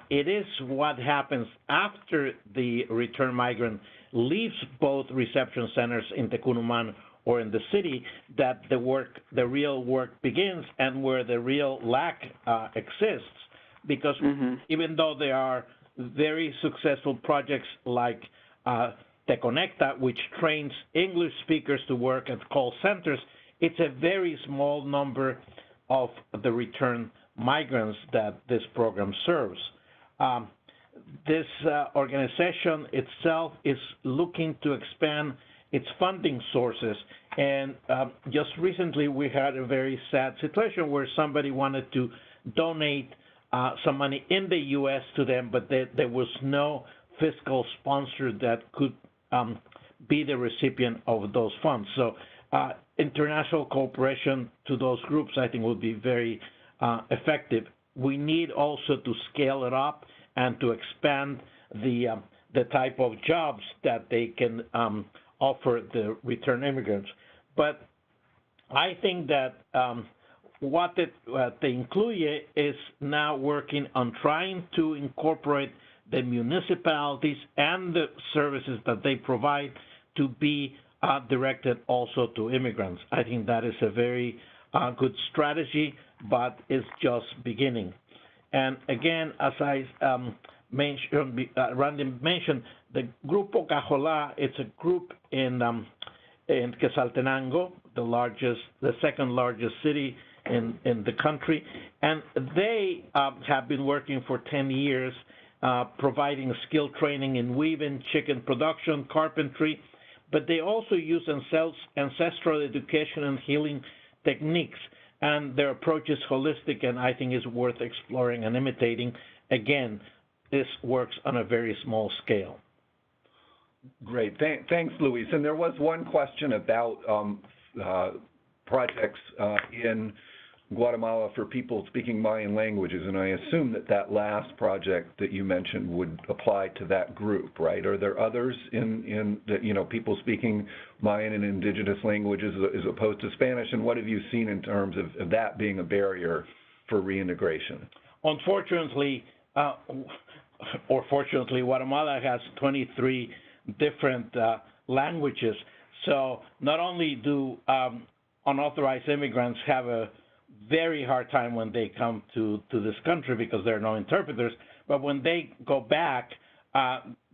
It is what happens after the return migrant leaves both reception centers in Tecumán or in the city that the real work begins, and where the real lack exists. Because even though there are very successful projects like Te Conecta, which trains English speakers to work at call centers, it's a very small number of the return migrants that this program serves. This organization itself is looking to expand its funding sources, and just recently we had a very sad situation where somebody wanted to donate some money in the U.S. to them, but there was no fiscal sponsor that could be the recipient of those funds. So international cooperation to those groups, I think, would be very effective. We need also to scale it up and to expand the type of jobs that they can offer the return immigrants. But I think that what the Incluye is now working on trying to incorporate the municipalities and the services that they provide to be directed also to immigrants. I think that is a very good strategy, but it's just beginning. And again, as I Randy mentioned, the Grupo Cajola, it's a group in Quetzaltenango, the second largest city in the country, and they have been working for 10 years, providing skill training in weaving, chicken production, carpentry, but they also use ancestral education and healing techniques, and their approach is holistic and I think is worth exploring and imitating. Again, this works on a very small scale. Great. Thanks, Luis. And there was one question about projects in Guatemala for people speaking Mayan languages, and I assume that last project that you mentioned would apply to that group, right? Are there others in people speaking Mayan and indigenous languages as opposed to Spanish, and what have you seen in terms of that being a barrier for reintegration? Unfortunately, or fortunately, Guatemala has 23 different languages, so not only do unauthorized immigrants have a very hard time when they come to this country because there are no interpreters, but when they go back,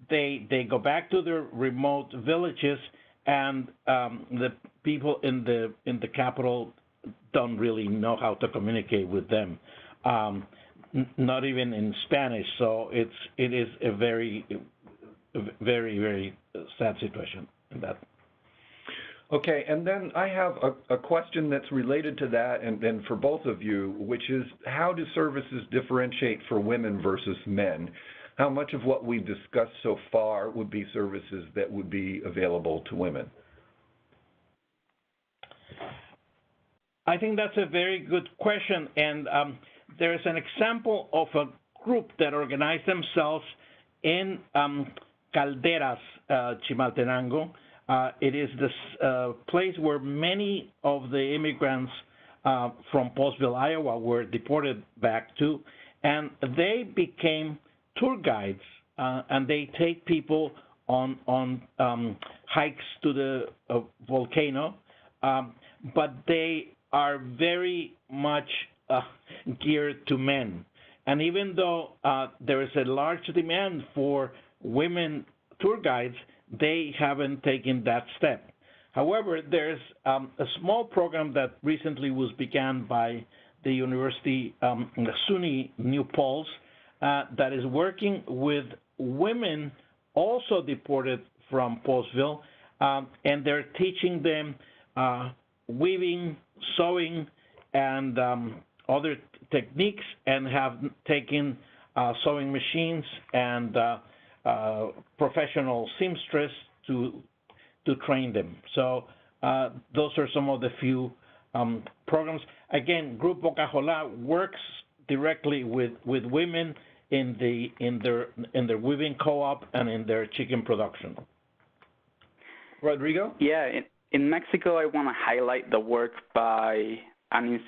they go back to their remote villages, and the people in the capital don't really know how to communicate with them, not even in Spanish. So it is a very, very, very sad situation in that. Okay, and then I have a question that's related to that, and then for both of you, which is how do services differentiate for women versus men? How much of what we've discussed so far would be services that would be available to women? I think that's a very good question, and there's an example of a group that organized themselves in Calderas, Chimaltenango. It is this place where many of the immigrants from Postville, Iowa, were deported back to, and they became tour guides, and they take people on hikes to the volcano, but they are very much geared to men. And even though there is a large demand for women tour guides, they haven't taken that step. However, there's a small program that recently was begun by the University, SUNY New Paltz, that is working with women also deported from Postville, and they're teaching them weaving, sewing, and other techniques, and have taken sewing machines and professional seamstress to train them. So those are some of the few programs. Again, Grupo Cajola works directly with women in their weaving co-op and in their chicken production. Rodrigo? Yeah, in Mexico, I want to highlight the work by an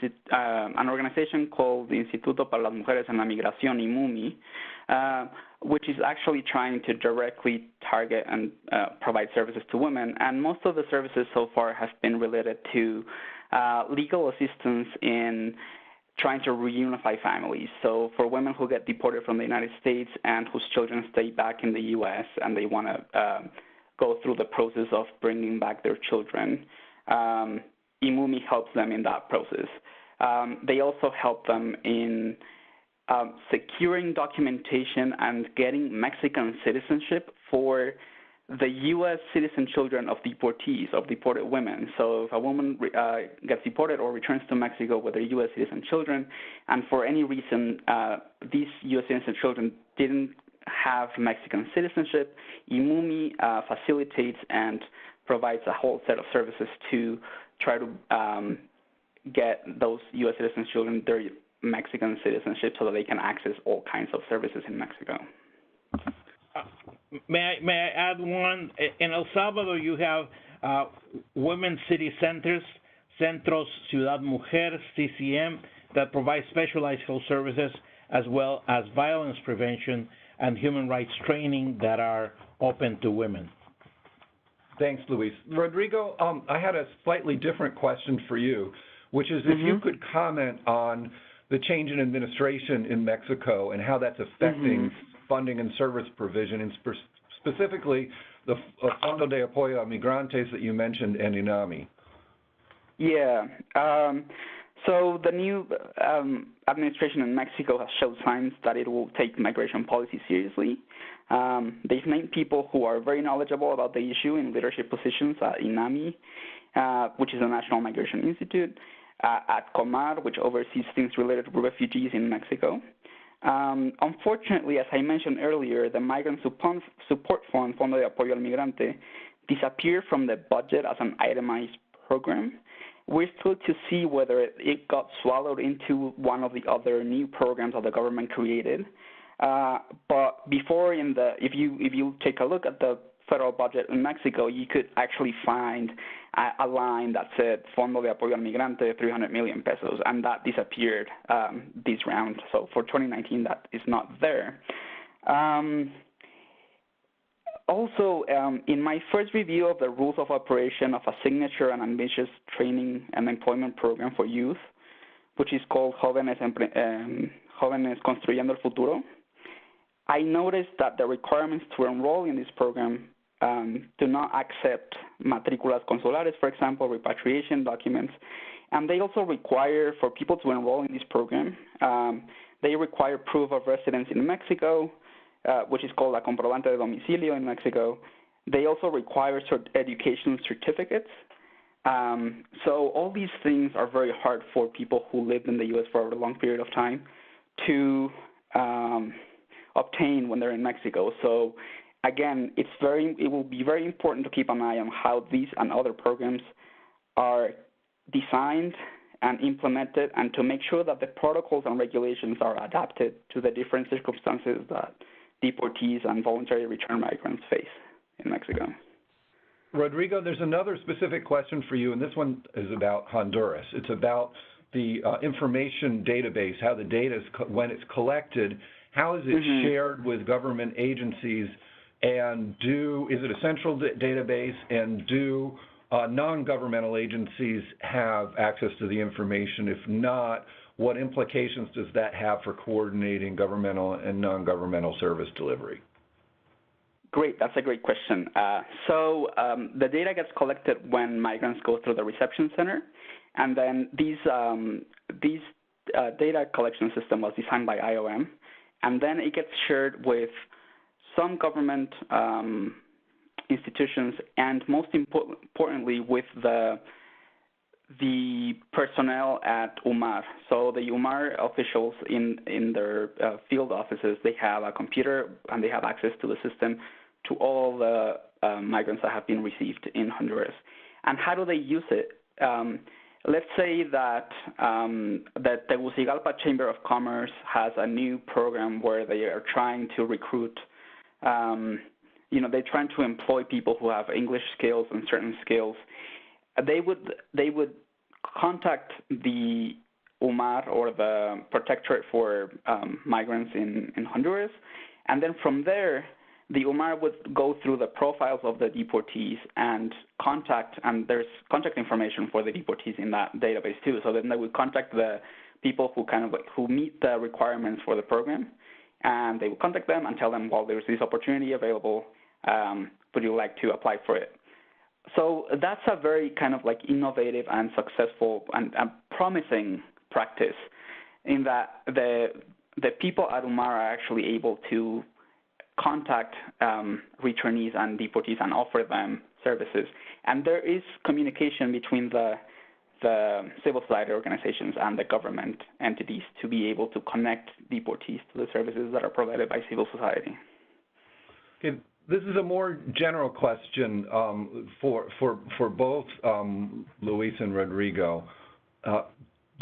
organization called Instituto para las Mujeres en la Migración, IMUMI, which is actually trying to directly target and provide services to women. And most of the services so far have been related to legal assistance in trying to reunify families. So for women who get deported from the United States and whose children stay back in the U.S. and they want to go through the process of bringing back their children, IMUMI helps them in that process. They also help them in securing documentation and getting Mexican citizenship for the U.S. citizen children of deportees, of deported women. So if a woman gets deported or returns to Mexico with their U.S. citizen children, and for any reason these U.S. citizen children didn't have Mexican citizenship, IMUMI facilitates and provides a whole set of services to try to get those U.S. citizen children their Mexican citizenship so that they can access all kinds of services in Mexico. May I add one? In El Salvador, you have women's city centers, Centros Ciudad Mujer, CCM, that provide specialized health services as well as violence prevention and human rights training that are open to women. Thanks, Luis. Rodrigo, I had a slightly different question for you, which is if you could comment on the change in administration in Mexico and how that's affecting funding and service provision, and specifically the Fondo de Apoyo a Migrantes that you mentioned and INAMI. Yeah. So the new administration in Mexico has showed signs that it will take migration policy seriously. They've named people who are very knowledgeable about the issue in leadership positions at INAMI, which is the National Migration Institute, at COMAR, which oversees things related to refugees in Mexico. Unfortunately, as I mentioned earlier, the Migrant Support Fund, Fondo de Apoyo al Migrante, disappeared from the budget as an itemized program. We're still to see whether it got swallowed into one of the other new programs that the government created. But before, if you take a look at the federal budget in Mexico, you could actually find a line that said Fondo de Apoyo al Migrante, 300 million pesos, and that disappeared this round. So for 2019, that is not there. Also, in my first review of the rules of operation of a signature and ambitious training and employment program for youth, which is called Jóvenes Construyendo el Futuro, I noticed that the requirements to enroll in this program do not accept matrículas consulares, for example, repatriation documents, and they also require, for people to enroll in this program, they require proof of residence in Mexico, which is called a comprobante de domicilio in Mexico. They also require education certificates. So all these things are very hard for people who lived in the U.S. for a long period of time to obtain when they're in Mexico. So again, it will be very important to keep an eye on how these and other programs are designed and implemented, and to make sure that the protocols and regulations are adapted to the different circumstances that deportees and voluntary return migrants face in Mexico. Rodrigo, there's another specific question for you, and this one is about Honduras. It's about the information database, how the data, when it's collected, how is it shared with government agencies, and is it a central database, and do non-governmental agencies have access to the information? If not, what implications does that have for coordinating governmental and non-governmental service delivery? Great, that's a great question. So the data gets collected when migrants go through the reception center, and then these data collection system was designed by IOM, and then it gets shared with some government institutions, and most importantly with the personnel at UMAR. So the UMAR officials in their field offices, they have a computer and they have access to the system to all the migrants that have been received in Honduras. And how do they use it? Let's say that the Tegucigalpa Chamber of Commerce has a new program where they are trying to recruit, they're trying to employ people who have English skills and certain skills. They would contact the UMAR, or the Protectorate for Migrants in Honduras, and then from there, the UMAR would go through the profiles of the deportees and there's contact information for the deportees in that database too. So then they would contact the people who meet the requirements for the program, and they would contact them and tell them, well, there's this opportunity available. Would you like to apply for it? So that's a very innovative and successful and promising practice, in that the people at UMAR are actually able to contact returnees and deportees and offer them services. And there is communication between the civil society organizations and the government entities to be able to connect deportees to the services that are provided by civil society. Okay. This is a more general question for both Luis and Rodrigo.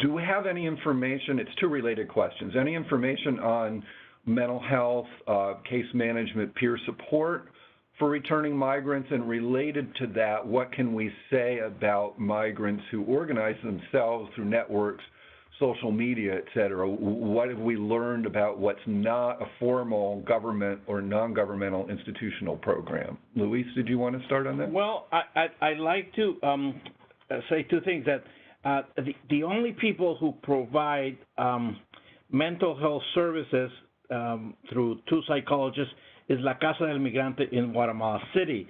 Do we have any information? It's two related questions. Any information on mental health, case management, peer support for returning migrants? And related to that, what can we say about migrants who organize themselves through networks, social media, et cetera? What have we learned about what's not a formal government or non-governmental institutional program? Luis, did you want to start on that? Well, I'd like to say two things. That the only people who provide mental health services through two psychologists is La Casa del Migrante in Guatemala City.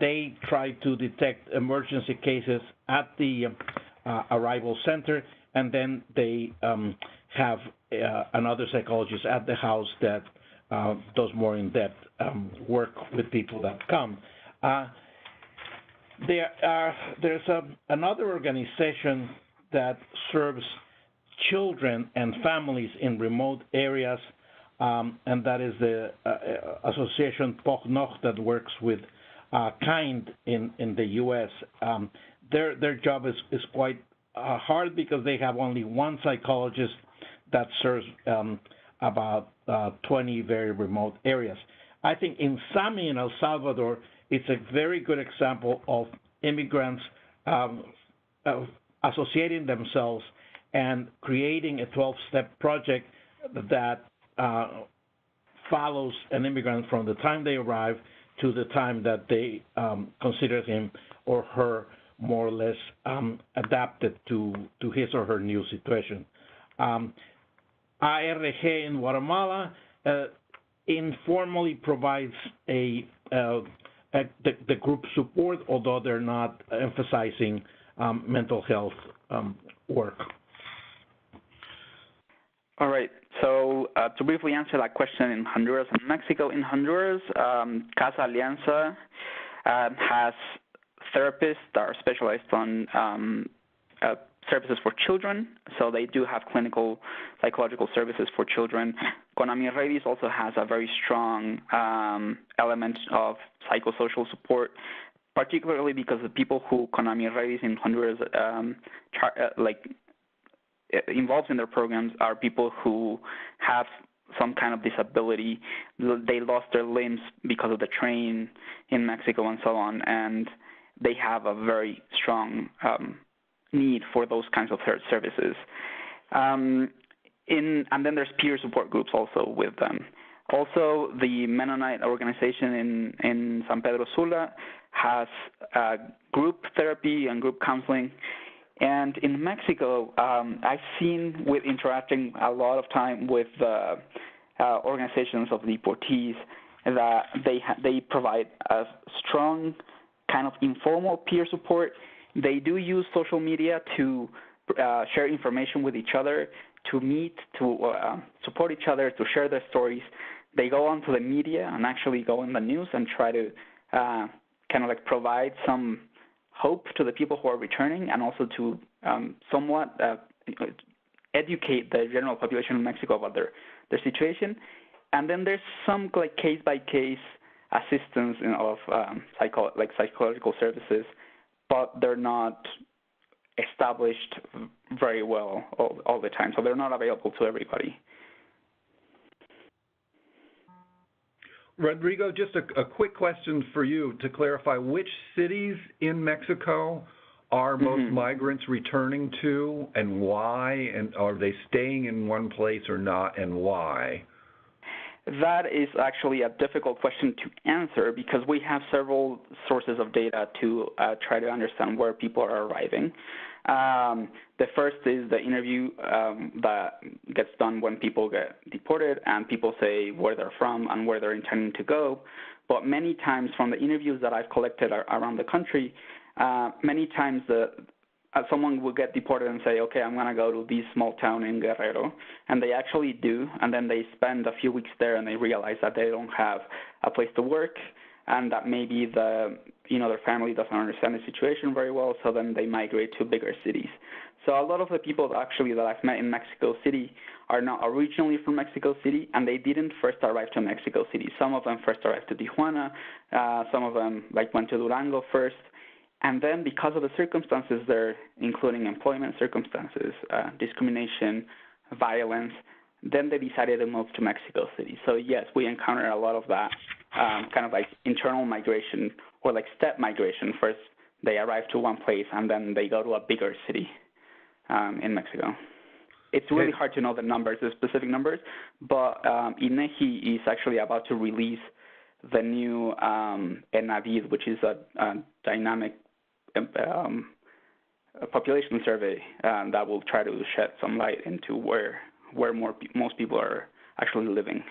They try to detect emergency cases at the arrival center, and then they have another psychologist at the house that does more in-depth work with people that come. There's another organization that serves children and families in remote areas, and that is the Association POCNOC that works with KIND in the U.S. Their job is quite hard because they have only one psychologist that serves about 20 very remote areas. I think in SAMI in El Salvador, it's a very good example of immigrants associating themselves and creating a 12-step project that follows an immigrant from the time they arrive to the time that they consider him or her more or less adapted to his or her new situation. ARG in Guatemala informally provides the group support, although they're not emphasizing mental health work. All right. So to briefly answer that question, in Honduras and Mexico, in Honduras, Casa Alianza has therapists that are specialized on services for children, so they do have clinical psychological services for children. CONAMI Redes also has a very strong element of psychosocial support, particularly because the people who CONAMI Redes in Honduras involved in their programs are people who have some kind of disability. They lost their limbs because of the train in Mexico and so on, and they have a very strong need for those kinds of services. And then there's peer support groups also with them. Also, the Mennonite organization in San Pedro Sula has group therapy and group counseling. And in Mexico, I've seen, with interacting a lot of time with organizations of deportees, that they provide a strong kind of informal peer support. They do use social media to share information with each other, to meet, to support each other, to share their stories. They go onto the media and actually go in the news and try to kind of like provide some hope to the people who are returning, and also to somewhat educate the general population in Mexico about their situation. And then there's some like case-by-case assistance of psychological services, but they're not established very well all the time, so they're not available to everybody. Rodrigo, just a quick question for you to clarify. Which cities in Mexico are most migrants returning to, and why? And are they staying in one place or not, and why? That is actually a difficult question to answer because we have several sources of data to try to understand where people are arriving. The first is the interview that gets done when people get deported, and people say where they're from and where they're intending to go. But many times from the interviews that I've collected around the country, many times someone will get deported and say, okay, I'm going to go to this small town in Guerrero, and they actually do, and then they spend a few weeks there and they realize that they don't have a place to work and that maybe their family doesn't understand the situation very well, so then they migrate to bigger cities. So a lot of the people actually that I've met in Mexico City are not originally from Mexico City, and they didn't first arrive to Mexico City. Some of them first arrived to Tijuana, some of them went to Durango first, and then because of the circumstances there, including employment circumstances, discrimination, violence, then they decided to move to Mexico City. So yes, we encounter a lot of that kind of internal migration or step migration. First, they arrive to one place, and then they go to a bigger city in Mexico. It's really hard to know the numbers, the specific numbers, but INEGI is actually about to release the new ENADID, which is a dynamic population survey that will try to shed some light into where most people are actually living.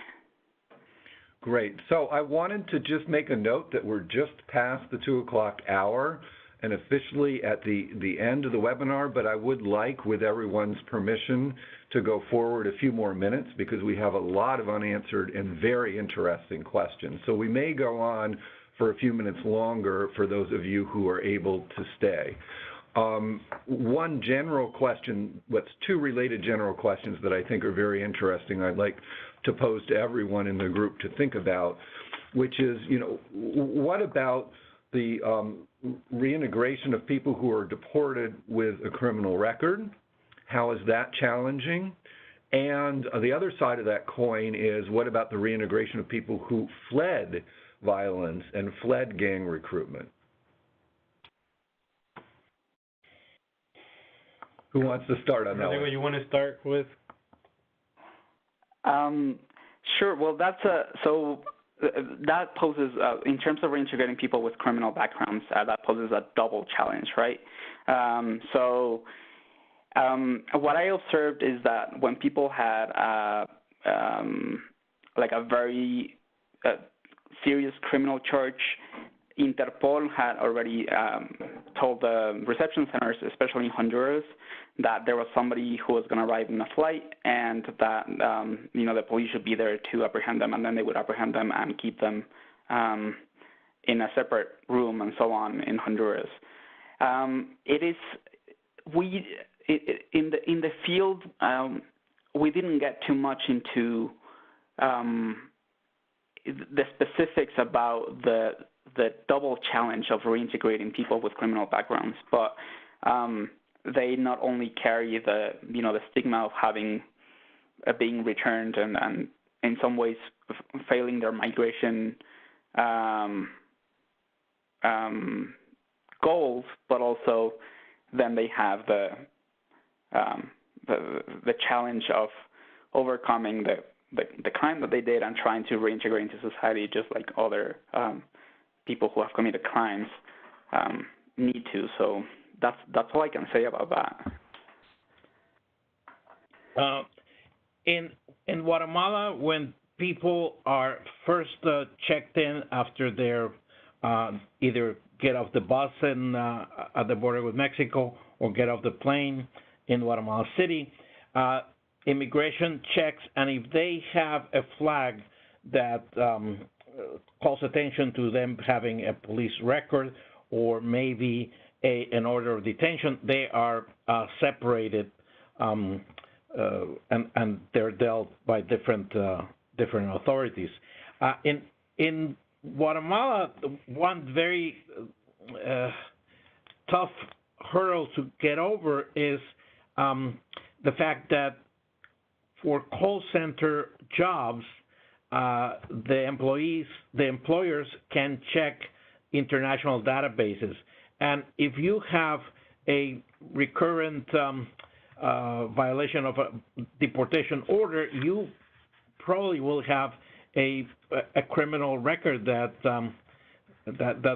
Great. So I wanted to just make a note that we're just past the 2 o'clock hour and officially at the end of the webinar, but I would like, with everyone's permission, to go forward a few more minutes because we have a lot of unanswered and very interesting questions. So we may go on for a few minutes longer for those of you who are able to stay. One general question, two related general questions that I think are very interesting I'd like to pose to everyone in the group to think about, which is, what about the reintegration of people who are deported with a criminal record? How is that challenging? And the other side of that coin is, what about the reintegration of people who fled violence and fled gang recruitment? Who wants to start on that one? You want to start with? Sure. Well, that poses, in terms of reintegrating people with criminal backgrounds, that poses a double challenge, right? What I observed is that when people had a very serious criminal charge, Interpol had already told the reception centers, especially in Honduras, that there was somebody who was going to arrive in a flight, and that the police should be there to apprehend them, and then they would apprehend them and keep them in a separate room and so on in Honduras. In the field, we didn't get too much into the specifics about the double challenge of reintegrating people with criminal backgrounds, but they not only carry the stigma of being returned and in some ways failing their migration goals, but also then they have the challenge of overcoming the crime that they did and trying to reintegrate into society, just like other people who have committed crimes need to. So that's all I can say about that. In Guatemala, when people are first checked in after they're either get off the bus at the border with Mexico or get off the plane in Guatemala City, immigration checks, and if they have a flag that calls attention to them having a police record or maybe an order of detention, they are separated and they're dealt by different authorities. In Guatemala, one very tough hurdle to get over is the fact that for call center jobs, the employers can check international databases. And if you have a recurrent violation of a deportation order, you probably will have a criminal record that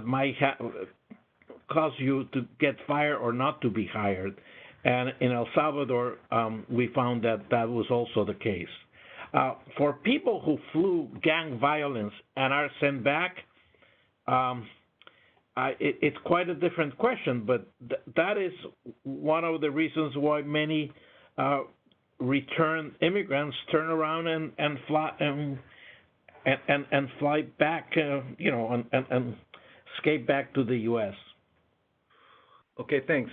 might cause you to get fired or not to be hired. And in El Salvador, we found that was also the case. For people who flew gang violence and are sent back, it's quite a different question, but that is one of the reasons why many return immigrants turn around and fly and fly back, and escape back to the U.S. Okay, thanks.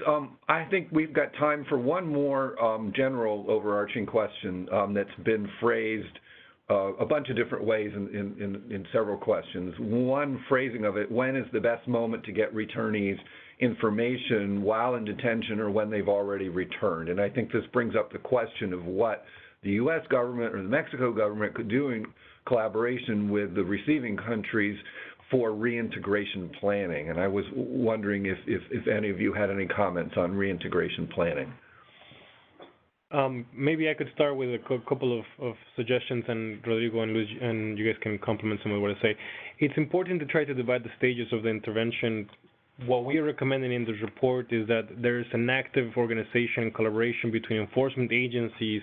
I think we've got time for one more general overarching question that's been phrased a bunch of different ways in several questions. One phrasing of it: when is the best moment to get returnees information while in detention or when they've already returned? And I think this brings up the question of what the U.S. government or the Mexico government could do in collaboration with the receiving countries for reintegration planning. And I was wondering if any of you had any comments on reintegration planning. Maybe I could start with a couple of suggestions, and Rodrigo and Luis, and you guys can complement some of what I say. It's important to try to divide the stages of the intervention. What we are recommending in this report is that there is an active organization and collaboration between enforcement agencies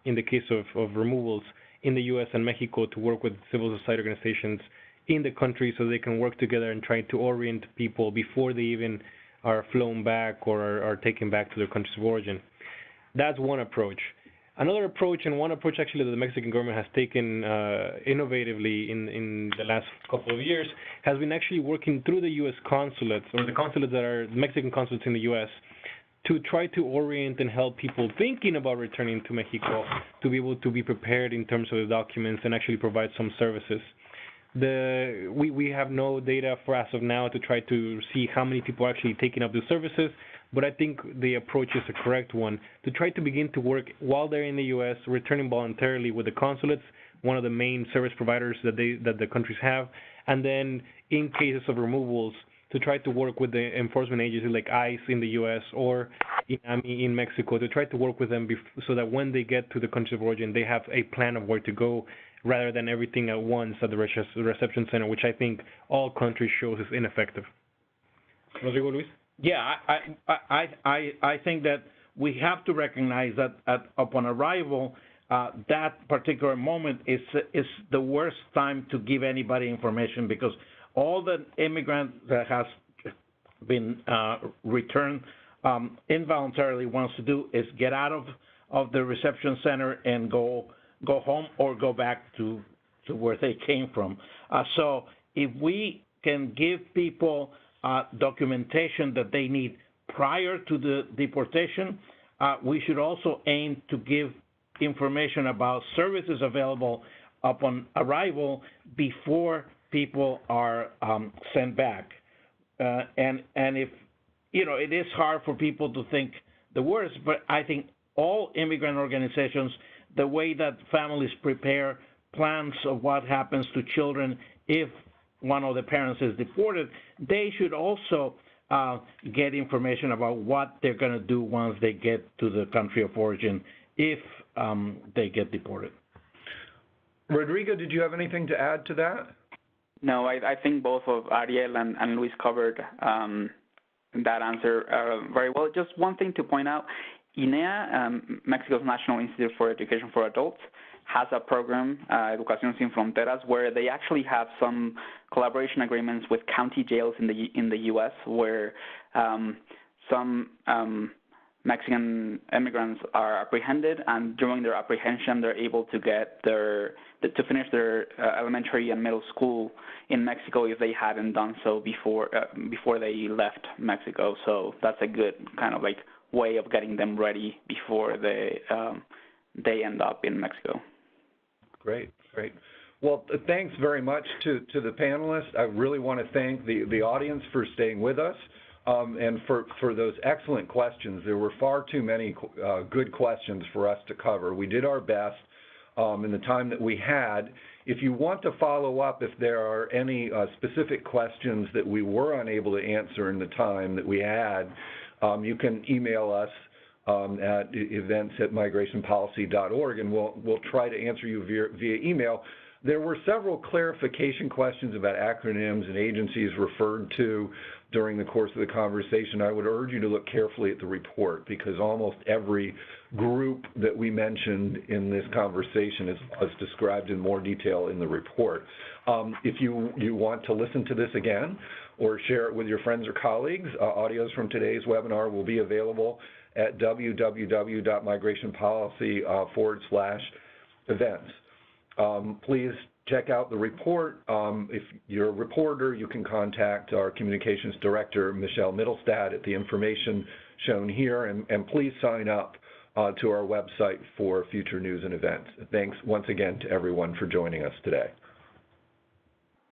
in the case of removals in the U.S. and Mexico to work with civil society organizations in the country so they can work together and try to orient people before they even are flown back or are taken back to their countries of origin. That's one approach. Another approach, and one approach actually that the Mexican government has taken innovatively in the last couple of years, has been actually working through the U.S. consulates, or the consulates that are Mexican consulates in the U.S., to try to orient and help people thinking about returning to Mexico to be able to be prepared in terms of the documents and actually provide some services. We have no data for as of now to try to see how many people are actually taking up the services, but I think the approach is the correct one, to try to begin to work while they're in the U.S., returning voluntarily with the consulates, one of the main service providers that the countries have, and then in cases of removals, to try to work with the enforcement agencies like ICE in the U.S. or in Mexico, to try to work with them so that when they get to the country of origin, they have a plan of where to go, rather than everything at once at the reception center, which I think all countries shows is ineffective. Rodrigo, Luis? Yeah, I think that we have to recognize that upon arrival, that particular moment is the worst time to give anybody information, because all the immigrant that has been returned involuntarily wants to do is get out of the reception center and go home or go back to where they came from. So if we can give people documentation that they need prior to the deportation, we should also aim to give information about services available upon arrival before people are sent back. And if, it is hard for people to think the worst, but I think all immigrant organizations, the way that families prepare plans of what happens to children if one of the parents is deported, they should also get information about what they're going to do once they get to the country of origin if they get deported. Rodrigo, did you have anything to add to that? No, I think both of Ariel and Luis covered that answer very well. Just one thing to point out, INEA, Mexico's National Institute for Education for Adults, has a program, Educación Sin Fronteras, where they actually have some collaboration agreements with county jails in the U.S., where some Mexican immigrants are apprehended, and during their apprehension, they're able to get to finish their elementary and middle school in Mexico if they hadn't done so before they left Mexico. So that's a good kind of like way of getting them ready before they end up in Mexico. Great. Well, thanks very much to the panelists. I really want to thank the audience for staying with us and for those excellent questions. There were far too many good questions for us to cover. We did our best in the time that we had. If you want to follow up, if there are any specific questions that we were unable to answer in the time that we had, you can email us at events@migrationpolicy.org, and we'll try to answer you via email. There were several clarification questions about acronyms and agencies referred to during the course of the conversation. I would urge you to look carefully at the report because almost every group that we mentioned in this conversation is described in more detail in the report. If you want to listen to this again or share it with your friends or colleagues, audios from today's webinar will be available at www.migrationpolicy/events. Please check out the report. If you're a reporter, you can contact our communications director, Michelle Middlestad, at the information shown here, and please sign up to our website for future news and events. Thanks once again to everyone for joining us today.